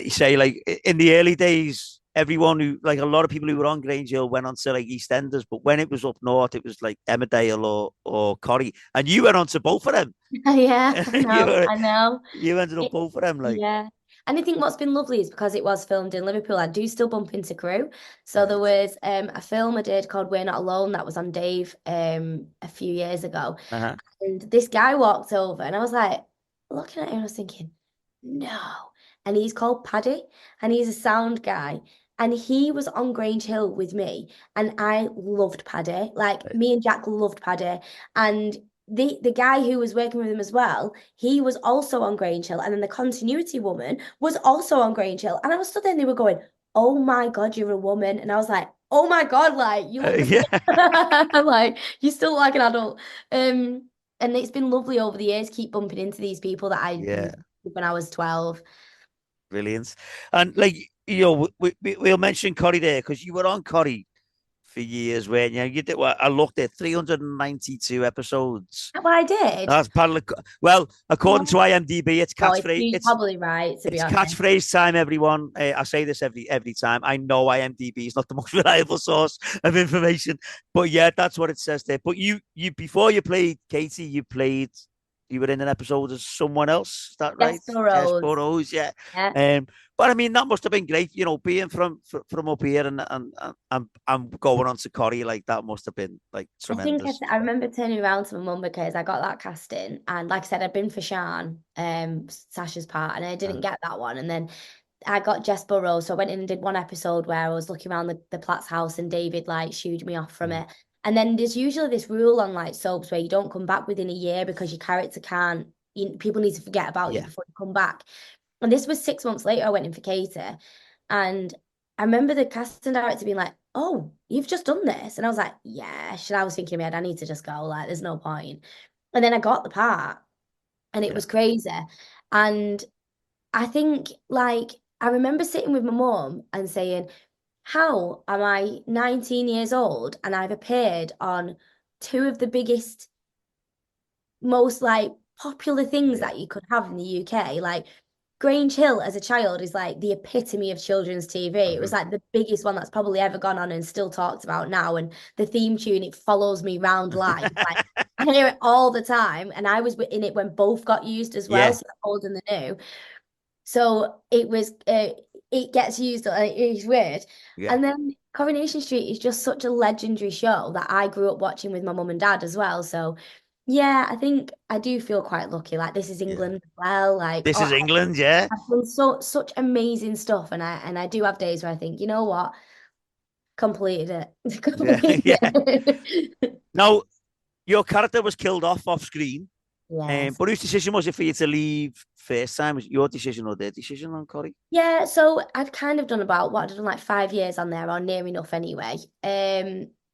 you say like in the early days, everyone who like a lot of people who were on Grange Hill went on to like EastEnders, but when it was up north, it was like Emmerdale or Corrie, and you went on to both of them. Yeah, I you know, were, I know. you ended up It, both of them, like yeah. And I think what's been lovely is because it was filmed in Liverpool, I do still bump into crew. So there right. was a film I did called We're Not Alone that was on Dave a few years ago. Uh-huh. And this guy walked over and I was like looking at him, I was thinking, no. And he's called Paddy and he's a sound guy. And he was on Grange Hill with me. And I loved Paddy. Like Right. me and Jack loved Paddy. And the guy who was working with him as well, he was also on Grange Hill. And then the continuity woman was also on Grange Hill. And I was stood there and they were going, oh my God, you're a woman. And I was like, oh my God, like you look the Yeah. same. Like you still look like an adult. And it's been lovely over the years, keep bumping into these people that I Yeah. when I was 12. Brilliant. And like, we'll mention Corrie there because you were on Corrie for years, when you did. Well, I looked at 392 episodes. That's what I did. That's well, according to Oh, IMDb, it's oh, it's catchphrase. you're probably right, to be It's honest. catchphrase time, everyone. I say this every time. I know IMDb is not the most reliable source of information, but yeah, that's what it says there. But you before you played Katie, you were in an episode as someone else. Is that right? Jessica Jess Rose. Burrows, yeah. Yeah. But I mean, that must have been great, being from up here and going on to Corrie, like that must have been like I think tremendous. I remember turning around to my mum because I got that casting. And like I said, I'd been for Sian, Sasha's part, and I didn't Uh, get that one. And then I got Jess Burrows. So I went in and did one episode where I was looking around the Platt's house and David like shooed me off from mm, it. And then there's usually this rule on like soaps where you don't come back within a year because your character can't, people need to forget about you yeah, before you come back. And this was 6 months later, I went in for Katie. And I remember the casting director being like, oh, you've just done this. And I was like, yeah. And I was thinking in my head, I need to just go, like, there's no point. And then I got the part and it yeah, was crazy. And I think, like, I remember sitting with my mum and saying, how am I 19 years old and I've appeared on two of the biggest, most like popular things yeah. that you could have in the UK? Like, Grange Hill as a child is like the epitome of children's TV. It was Mhm. like the biggest one that's probably ever gone on and still talked about now. And the theme tune, it follows me round life. Like I hear it all the time. And I was in it when both got used as well, Yeah, so the old and the new. So it gets used, it's weird. yeah, And then Coronation Street is just such a legendary show that I grew up watching with my mum and dad as well. So yeah, I think I do feel quite lucky. Like this is yeah. England as well. Like This is England, yeah. I've done such amazing stuff, and I do have days where I think, you know what, completed it, Yeah, completed yeah. it. Now, your character was killed off screen, Yes. but whose decision was it for you to leave first time? Was it your decision or their decision on Corrie? Yeah, so I'd kind of done about what I'd done like 5 years on there or near enough anyway.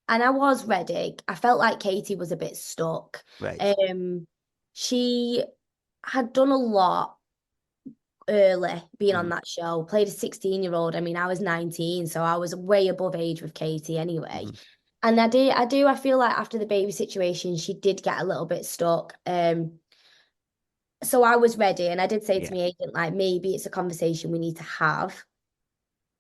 And I was ready. I felt like Katie was a bit stuck. Right. She had done a lot early being on Hmm. that show, played a 16-year-old. I mean, I was 19, so I was way above age with Katie anyway. Hmm. And I feel like after the baby situation, she did get a little bit stuck. So I was ready, and I did say to Yeah, my agent, like, maybe it's a conversation we need to have,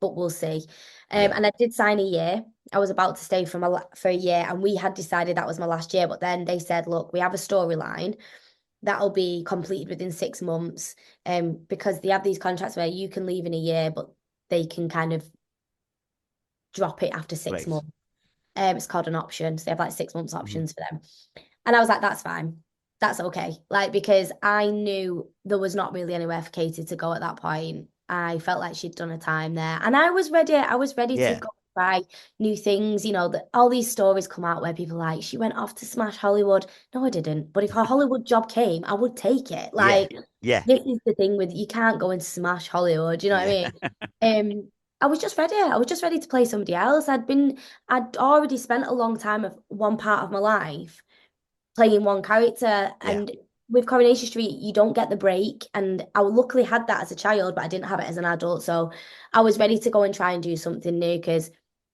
but we'll see. yeah. And I did sign a year. I was about to stay for a year, and we had decided that was my last year. But then they said, look, we have a storyline that'll be completed within 6 months. Because they have these contracts where you can leave in a year, but they can kind of drop it after six Right. months. It's called an option. So they have like 6 months options for them. And I was like, that's fine. That's okay. Like, because I knew there was not really anywhere for Katie to go at that point. I felt like she'd done a time there. And I was ready. I was ready to Yeah. go try new things. You know, that all these stories come out where people are like, she went off to smash Hollywood. No, I didn't. But if her Hollywood job came, I would take it. Like, Yeah. this is the thing with you can't go and smash Hollywood. You know what I mean? I was just ready. I was just ready to play somebody else. I'd already spent a long time of one part of my life playing one character. Yeah. And with Coronation Street, you don't get the break. And I luckily had that as a child, but I didn't have it as an adult. So I was ready to go and try and do something new because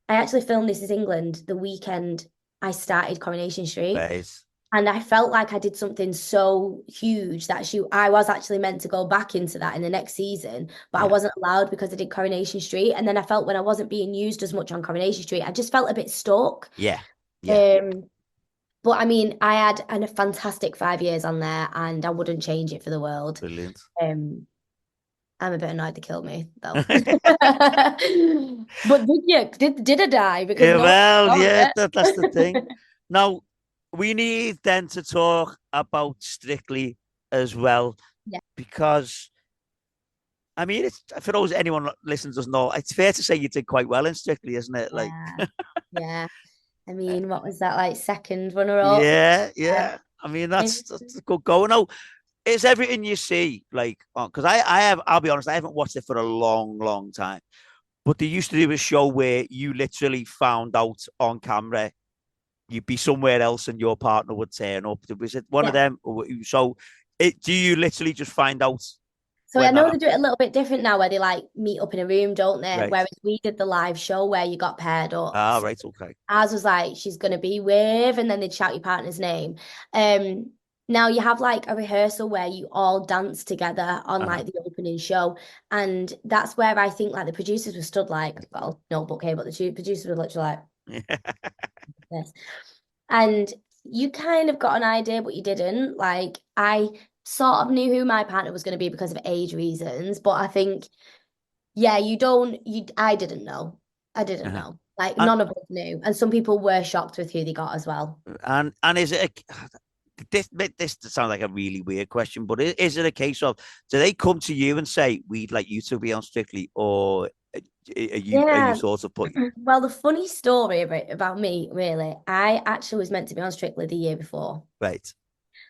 I actually filmed This Is England the weekend I started Coronation Street. Right. And I felt like I did something so huge that I was actually meant to go back into that in the next season, but I wasn't allowed because I did Coronation Street. And then I felt when I wasn't being used as much on Coronation Street, I just felt a bit stuck. Yeah. Yeah. But I mean, I had a fantastic 5 years on there, and I wouldn't change it for the world. Brilliant. I'm a bit annoyed they killed me though. But did you? Did I die? Because Yeah, no well, one yeah, saw it. that's the thing. Now, we need then to talk about Strictly as well, Yeah. because I mean, it's for those anyone listening doesn't know, it's fair to say you did quite well in Strictly, isn't it? Like, Yeah. Yeah. I mean, what was that like? Second runner-up? yeah, Yeah. yeah. I mean, that's a good going. Now, is everything you see like? Because I have, I'll be honest, I haven't watched it for a long, long time. But they used to do a show where you literally found out on camera you'd be somewhere else and your partner would turn up. Was it one of Yeah. them? So, do you literally just find out So I when that know they do it a happens? little bit different now where they like meet up in a room, don't they? Right. Whereas we did the live show where you got paired up. Ah, So right. Okay. ours was like, she's gonna be with, and then they'd shout your partner's name. Now you have like a rehearsal where you all dance together on Uh-huh. like the opening show. And that's where I think like the producers were stood like, well, notebook here, but the producers were literally like this. And you kind of got an idea, but you didn't. Like I sort of knew who my partner was going to be because of age reasons, but I think, yeah, I didn't know. I didn't Uh-huh. know. Like And none of us knew. And some people were shocked with who they got as well. and is it this sounds like a really weird question, but is it a case of do they come to you and say we'd like you to be on Strictly, or are you Yeah. sort of put Well, the funny story about me, really, I actually was meant to be on Strictly the year before. right?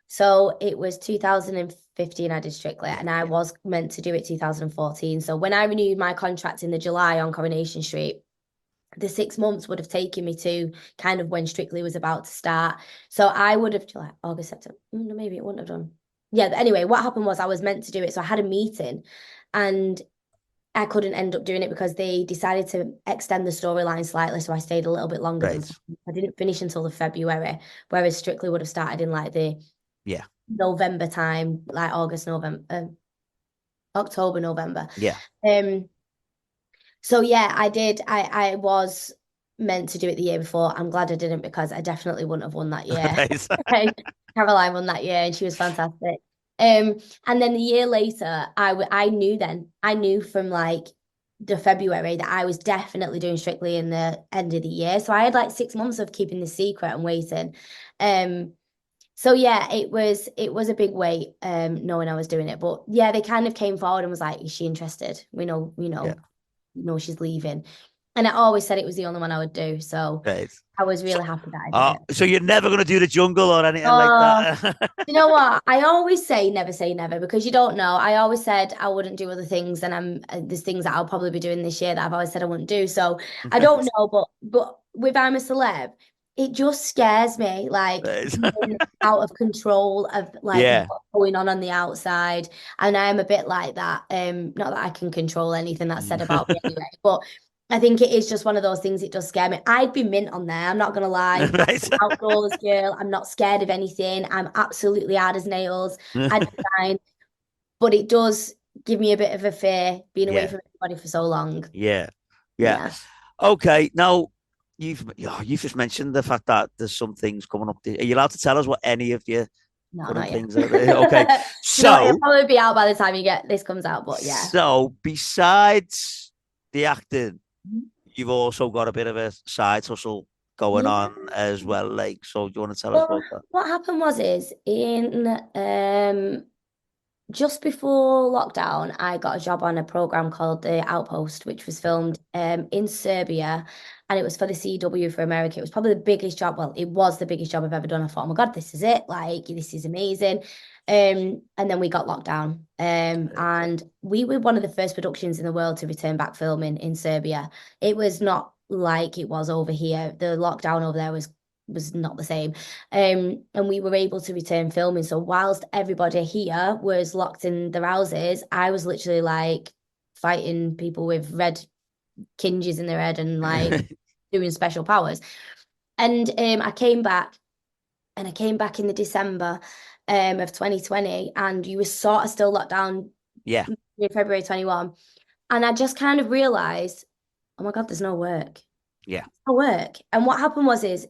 So it was 2015 I did Strictly, Yeah, and I yeah, was meant to do it 2014. So when I renewed my contract in the July on Coronation Street, the 6 months would have taken me to kind of when Strictly was about to start. So I would have July, August, September. No, maybe it wouldn't have done. Yeah, but anyway, what happened was I was meant to do it. So I had a meeting and I couldn't end up doing it because they decided to extend the storyline slightly. So I stayed a little bit longer than right. I didn't finish until the February, whereas Strictly would have started in like the Yeah, November time, like August, November, October, November. yeah. Um, so yeah, I did. I was meant to do it the year before. I'm glad I didn't because I definitely wouldn't have won that year. Right. Caroline won that year and she was fantastic. And then the year later, I knew then. I knew from like the February that I was definitely doing Strictly in the end of the year. So I had like 6 months of keeping the secret and waiting. So yeah, it was a big wait, knowing I was doing it. But yeah, they kind of came forward and was like, "Is she interested? Yeah, She's leaving." And I always said it was the only one I would do. So right. I was So, really happy that I did it. so you're never going to do the jungle or anything like Oh, that? you know what? I always say never because you don't know. I always said I wouldn't do other things, and there's things that I'll probably be doing this year that I've always said I wouldn't do. So I don't know, but with I'm a Celeb, it just scares me, like Right. being out of control of like Yeah. what's going on the outside, and I'm a bit like that. Not that I can control anything that's said about me anyway, but I think it is just one of those things. It does scare me. I'd be mint on there. I'm not gonna lie. I'm Right. an outdoors girl. I'm not scared of anything. I'm absolutely hard as nails. I'd be fine. But it does give me a bit of a fear being away Yeah. from everybody for so long. Yeah. Yeah. Yeah. Okay. Now you've just mentioned the fact that there's some things coming up. Are you allowed to tell us what any of your No, current not yet. things are? Okay. You know, it'll So probably be out by the time this comes out. But yeah. besides the acting, you've also got a bit of a side hustle going Yeah. on as well. Like, so do you want to tell us Well, about that? what happened was is in just before lockdown, I got a job on a program called The Outpost, which was filmed in Serbia, and it was for the CW for America. It was probably the biggest job. Well, it was the biggest job I've ever done. I thought, oh my God, this is it. Like, this is amazing. And then we got locked down. And we were one of the first productions in the world to return back filming in Serbia. It was not like it was over here. The lockdown over there was not the same. And we were able to return filming. So whilst everybody here was locked in their houses, I was literally like fighting people with red kinges in their head and like doing special powers. And I came back in the December of 2020, and you were sort of still locked down Yeah, in February 21. And I just kind of realized, oh my God, there's no work. yeah, No work. And what happened was is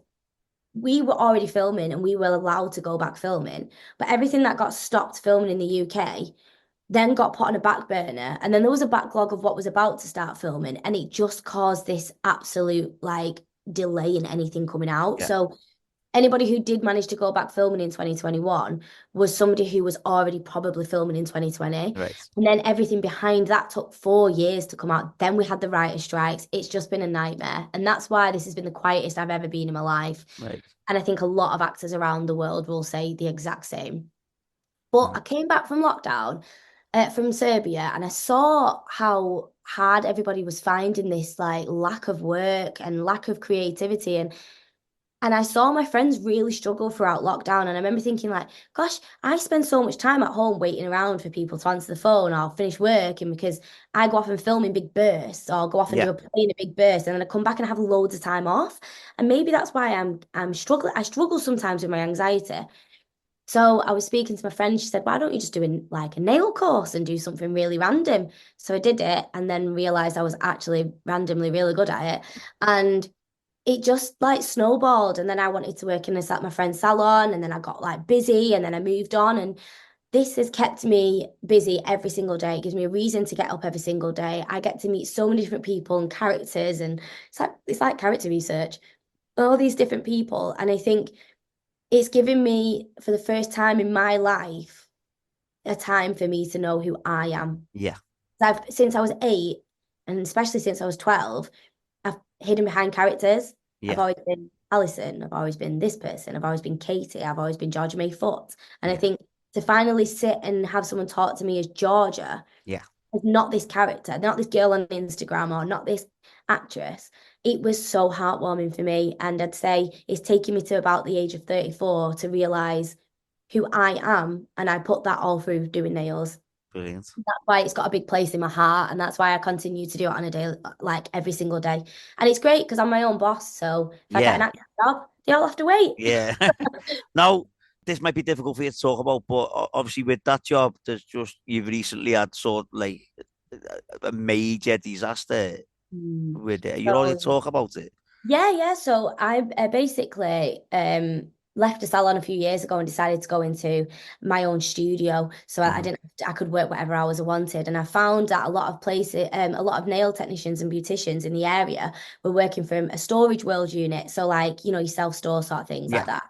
we were already filming and we were allowed to go back filming, but everything that got stopped filming in the UK then got put on a back burner. And then there was a backlog of what was about to start filming, and it just caused this absolute like delay in anything coming out. yeah. So anybody who did manage to go back filming in 2021 was somebody who was already probably filming in 2020. Right, And then everything behind that took 4 years to come out. Then we had the writer's strikes. It's just been a nightmare. And that's why this has been the quietest I've ever been in my life. right. And I think a lot of actors around the world will say the exact same. But I came back from lockdown from Serbia, and I saw how hard everybody was finding this like lack of work and lack of creativity. And I saw my friends really struggle throughout lockdown. And I remember thinking, like, gosh, I spend so much time at home waiting around for people to answer the phone or finish working, because I go off and film in big bursts or go off and Yeah, do a play in a big burst. And then I come back and have loads of time off. And maybe that's why I'm struggling. I struggle sometimes with my anxiety. So I was speaking to my friend. She said, why don't you just do like a nail course and do something really random? So I did it and then realized I was actually randomly really good at it. And it just like snowballed. And then I wanted to work in this at my friend's salon, and then I got like busy, and then I moved on. And this has kept me busy every single day. It gives me a reason to get up every single day. I get to meet so many different people and characters, and it's like character research, all these different people. And I think it's given me, for the first time in my life, a time for me to know who I am. yeah, Since I was 8, and especially since I was 12, I've hidden behind characters. I've yeah, always been Alison. I've always been this person. I've always been Katie. I've always been Georgia May Foote. And I yeah, think to finally sit and have someone talk to me as Georgia, yeah, as not this character, not this girl on Instagram or not this actress, it was so heartwarming for me. And I'd say it's taken me to about the age of 34 to realize who I am. And I put that all through doing nails. brilliant. That's why it's got a big place in my heart, and that's why I continue to do it on a day, like every single day. And it's great because I'm my own boss. So if I get an Yeah, acting job, they all have to wait. yeah. Now, this might be difficult for you to talk about, but obviously with that job, you've recently had sort of like a major disaster Mm. with it. You already So talk about it. yeah. So I basically left a salon a few years ago and decided to go into my own studio. So I Mhm. didn't, I could work whatever hours I wanted. And I found that a lot of places, a lot of nail technicians and beauticians in the area were working from a storage world unit. So like, you self-store sort of things like Yeah.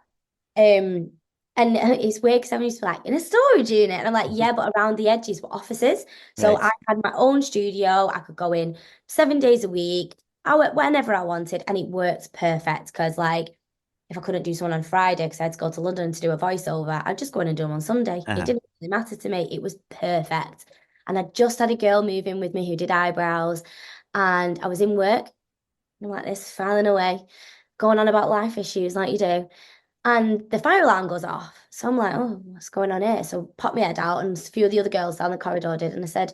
that. Um, and it's weird because I'm used to like in a storage unit, and I'm like, yeah, but around the edges were offices. So Right. I had my own studio. I could go in 7 days a week. I work whenever I wanted, and it worked perfect. Because like, if I couldn't do someone on Friday because I had to go to London to do a voiceover, I'd just go in and do them on Sunday. It Uh-huh. didn't really matter to me. It was perfect. And I just had a girl move in with me who did eyebrows, and I was in work. And I'm like this, filing away, going on about life issues like you do. And the fire alarm goes off. So I'm like, oh, what's going on here? So pop my head out, and a few of the other girls down the corridor did. And I said,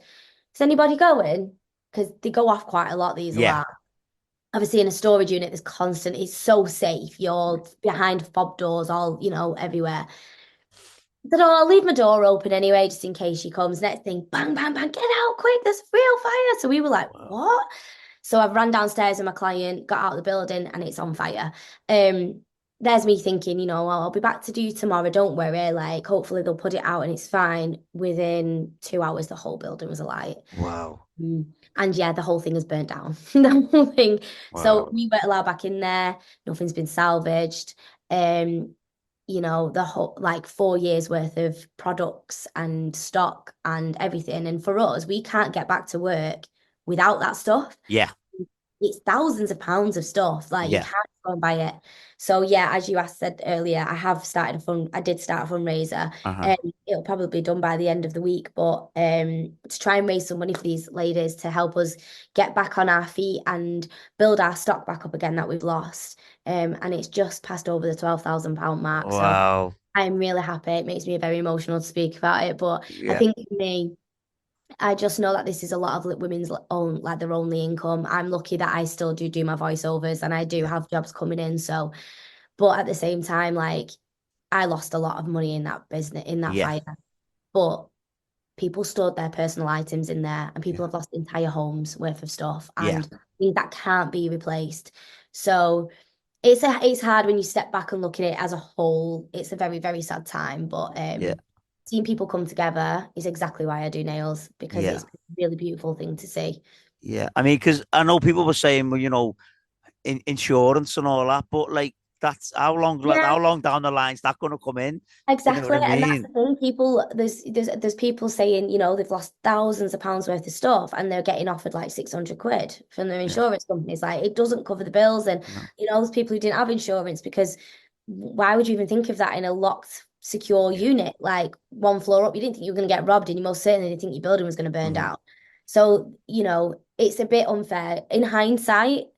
is anybody going? Because they go off quite a lot, these Yeah. alarms. Obviously, in a storage unit, there's constant, it's so safe. You're behind fob doors, all, everywhere. I said, oh, I'll leave my door open anyway, just in case she comes. Next thing, bang, bang, bang, get out quick, there's real fire. So we were like, Wow. what? So I've ran downstairs with my client, got out of the building, and it's on fire. There's me thinking, well, I'll be back to do tomorrow. Don't worry. Like, hopefully they'll put it out and it's fine. Within 2 hours, the whole building was alight. Wow. And yeah, the whole thing has burnt down. The whole thing. So Wow. we weren't allowed back in there. Nothing's been salvaged. Um, the whole like 4 years worth of products and stock and everything. And for us, we can't get back to work without that stuff. Yeah. It's thousands of pounds of stuff. Like you Yeah. can't go and buy it. So yeah, as you asked said earlier, I did start a fundraiser. Uh-huh. And it'll probably be done by the end of the week. But to try and raise some money for these ladies to help us get back on our feet and build our stock back up again that we've lost. And it's just passed over the £12,000 mark. So Wow. I'm really happy. It makes me very emotional to speak about it. But I Yeah. think for me, I just know that this is a lot of women's own, like their only income. I'm lucky that I still do my voiceovers and I do Yeah. have jobs coming in. So, but at the same time, like I lost a lot of money in that business, in that Yeah. fire. But people stored their personal items in there and people Yeah. have lost entire homes worth of stuff Yeah. and things that can't be replaced. So it's hard when you step back and look at it as a whole. It's a very, very sad time. But Yeah. seeing people come together is exactly why I do nails because Yeah. it's a really beautiful thing to see. Yeah. I mean, because I know people were saying, well, insurance and all that, but like that's Yeah, how long down the line's that going to come in? You know what exactly. I And that's the mean? thing. People, there's people saying, they've lost thousands of pounds worth of stuff and they're getting offered like 600 quid from their Yeah. insurance companies. Like it doesn't cover the bills. And, No. there's people who didn't have insurance because why would you even think of that in a locked, secure Yeah. unit? Like one floor up, you didn't think you were going to get robbed and you most certainly didn't think your building was going to burn Hmm. down. So, it's a bit unfair. In hindsight,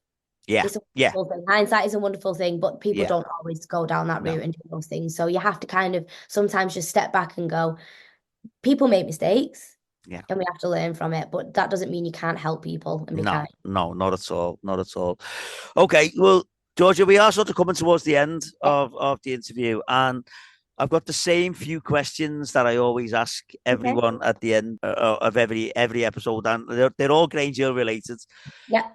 Yeah. it's a Yeah. wonderful thing. Hindsight is a wonderful thing, but people Yeah. don't always go down that No. route and do those things. So you have to kind of sometimes just step back and go, people make mistakes Yeah. and we have to learn from it. But that doesn't mean you can't help people and be No. kind. No. Not at all. Not at all. Okay. Well, Georgia, we are sort of coming towards the end Yeah. of the interview, and I've got the same few questions that I always ask Okay. everyone at the end of every episode, and they're all Grange Hill related. Yeah.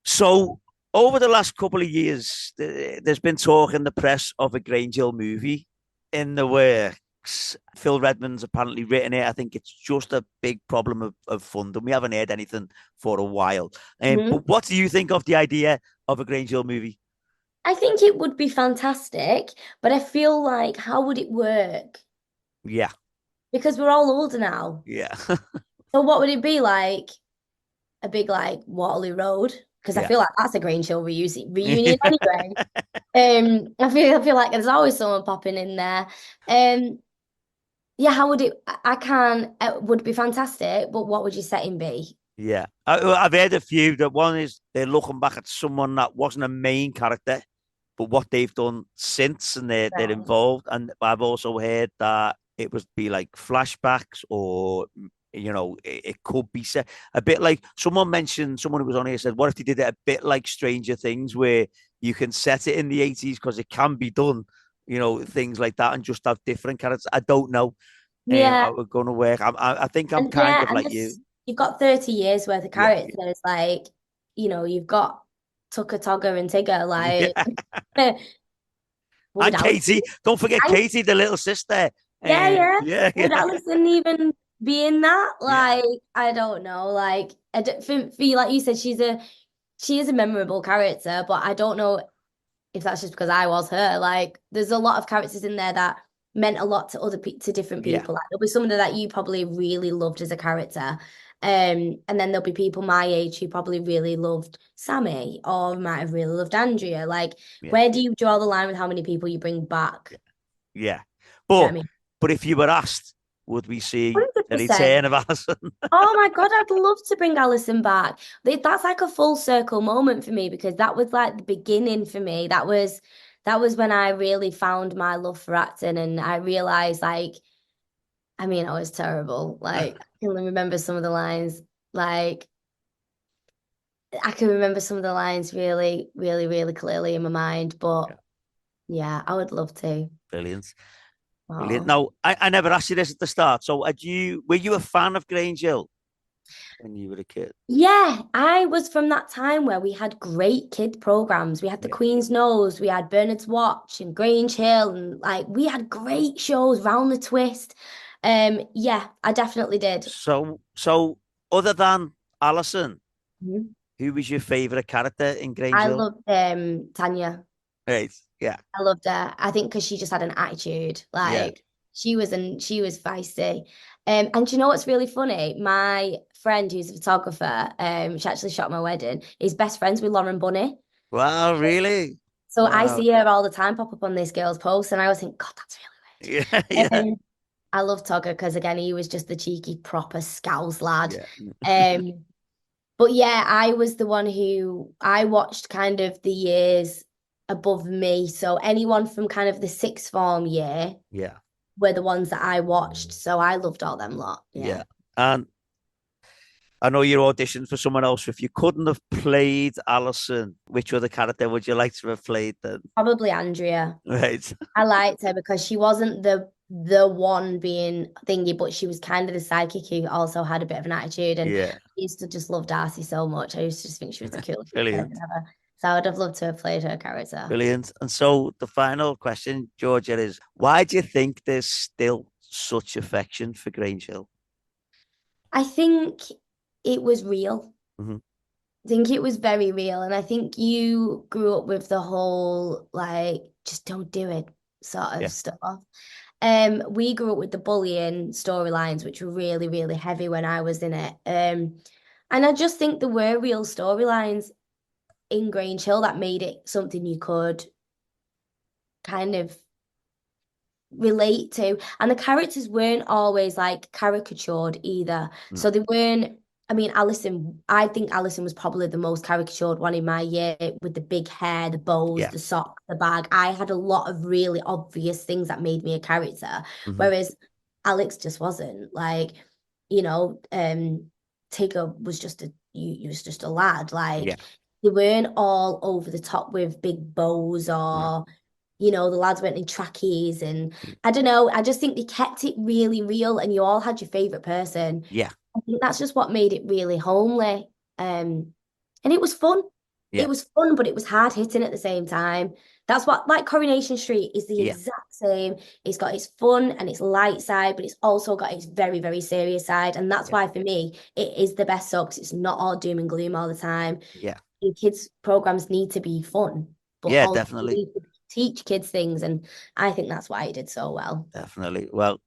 So, over the last couple of years, there's been talk in the press of a Grange Hill movie in the works. Phil Redmond's apparently written it. I think it's just a big problem of funding. We haven't heard anything for a while. Mhm. But what do you think of the idea of a Grange Hill movie? I think it would be fantastic, but I feel like how would it work? Yeah, Because we're all older now. yeah, So what would it be like? A big like Waterloo Road? Because I yeah. feel like that's a Grange Hill reunion anyway. I feel like there's always someone popping in there. Yeah, how would it? I can. It would be fantastic, but what would your setting be? Yeah, I've heard a few. That one is they're looking back at someone that wasn't a main character, but what they've done since, and they're Right. involved. And I've also heard that it would be like flashbacks, or it could be set a bit like someone mentioned. Someone who was on here said, "What if they did it a bit like Stranger Things, where you can set it in the 80s because it can be done." Things like that, and just have different characters. I don't know. Yeah, How we're going to work. I think I'm and kind yeah, of and like this you. you've got 30 years worth of Yeah. characters. Like, you've got Tucker, Togger, and Tigger. Like, Yeah. would And Alison? Katie. Don't forget And Katie, the little sister. yeah, yeah. Yeah, Would yeah, Alison even be in that? yeah, Like, I don't know. Like, for you, like you said, she is a memorable character, but I don't know if that's just because I was her. Like, there's a lot of characters in there that meant a lot to to different yeah, people. Like, there'll be someone that you probably really loved as a character. And then there'll be people my age who probably really loved Sammy or might have really loved Andrea. Like, yeah, where do you draw the line with how many people you bring back? yeah. Do you know But what I mean? but if you were asked, would we see the 100%. return of Alison? Oh my God, I'd love to bring Alison back. That's like a full circle moment for me because that was like the beginning for me. That was when I really found my love for acting and I realized like, I mean, I was terrible. Like I can remember some of the lines. Like I can remember some of the lines really, really, really clearly in my mind. But Yeah, yeah, I would love to. brilliant, brilliant. Oh. Now, I never asked you this at the start. So, were you a fan of Grange Hill when you were a kid? Yeah, I was from that time where we had great kid programs. We had The Yeah. Queen's Nose, we had Bernard's Watch and Grange Hill, and like we had great shows, Round the Twist. Yeah, I definitely did. So other than Alison, Mhm. who was your favourite character in Grange I Hill? loved Tanya. Right. Yeah. I loved her. I think because she just had an attitude. Yeah. Like she was feisty. And do you know what's really funny? My friend who's a photographer, she actually shot my wedding, is best friends with Lauren Bunny. Wow, really? So I Wow. see her all the time pop up on this girl's posts, and I always think, God, that's Yeah. really Yeah. weird. I love Tugger because again, he was just the cheeky, proper scouse lad. Yeah. Um, but yeah, I was the one who I watched kind of the years above me. So anyone from kind of the sixth form year Yeah. were the ones that I watched. So I loved all them lot. Yeah. Yeah. And I know you're auditioning for someone else. If you couldn't have played Alison, which other character would you like to have played then? Probably Andrea. Right. I liked her because she wasn't the one being thingy, but she was kind of the sidekick who also had a bit of an attitude. And I Yeah. used to just love Darcy so much. I used to just think she was the coolest person Brilliant. ever. So I would have loved to have played her character. Brilliant. And so the final question, Georgia, is why do you think there's still such affection for Grange Hill? I think it was real. Hmm. I think it was very real. And I think you grew up with the whole like, just don't do it sort of Yeah. stuff. We grew up with the bullying storylines, which were really, really heavy when I was in it. And I just think there were real storylines in Grange Hill that made it something you could kind of relate to. And the characters weren't always like caricatured either. Mm. So they weren't, I mean, Alison, I think Alison was probably the most caricatured one in my year with the big hair, the bows, Yeah. the socks, the bag. I had a lot of really obvious things that made me a character, Hmm. whereas Alex just wasn't. Like, you know, Tigger was just you was just a lad. Like Yeah. they weren't all over the top with big bows No. or the lads went in trackies and I don't know. I just think they kept it really real and you all had your favorite person. Yeah. I think that's just what made it really homely. And it was fun. Yeah. It was fun, but it was hard hitting at the same time. That's what, like Coronation Street is the Yeah. exact same. It's got its fun and its light side, but it's also got its very, very serious side. And that's Yeah. why for me, it is the best soap because it's not all doom and gloom all the time. Yeah. And kids' programs need to be fun, but Yeah, also definitely. need to teach kids things. And I think that's why he did so well. Definitely. Well,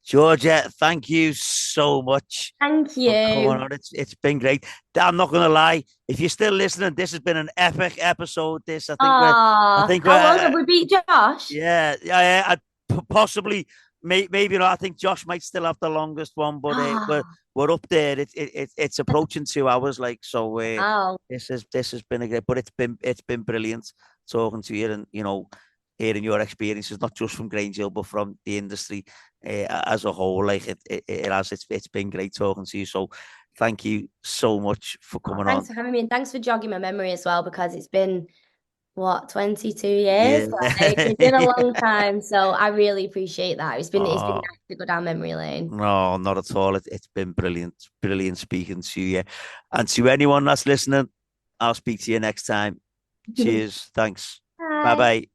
Georgia, thank you so much Thank for coming you. on. It's been great. I'm not gonna lie. If you're still listening, this has been an epic episode. I Oh, think how we're, was it? We beat Josh. yeah, yeah, possibly, maybe not. I think Josh might still have the longest one, but Oh, we're up there. It's approaching 2 hours, like so. oh, This has been a great, but it's been brilliant talking to you, and hearing your experiences, not just from Grange Hill, but from the industry as a whole. Like it's been great talking to you. So thank you so much for coming thanks on. for having me and thanks for jogging my memory as well because it's been what 22 years Yeah. like it's been a long time so I really appreciate that it's been Oh, nice to go down memory lane. no, not at all. It's been brilliant, brilliant speaking to you. And to anyone that's listening, I'll speak to you next time. Cheers. Thanks. Bye Bye. bye.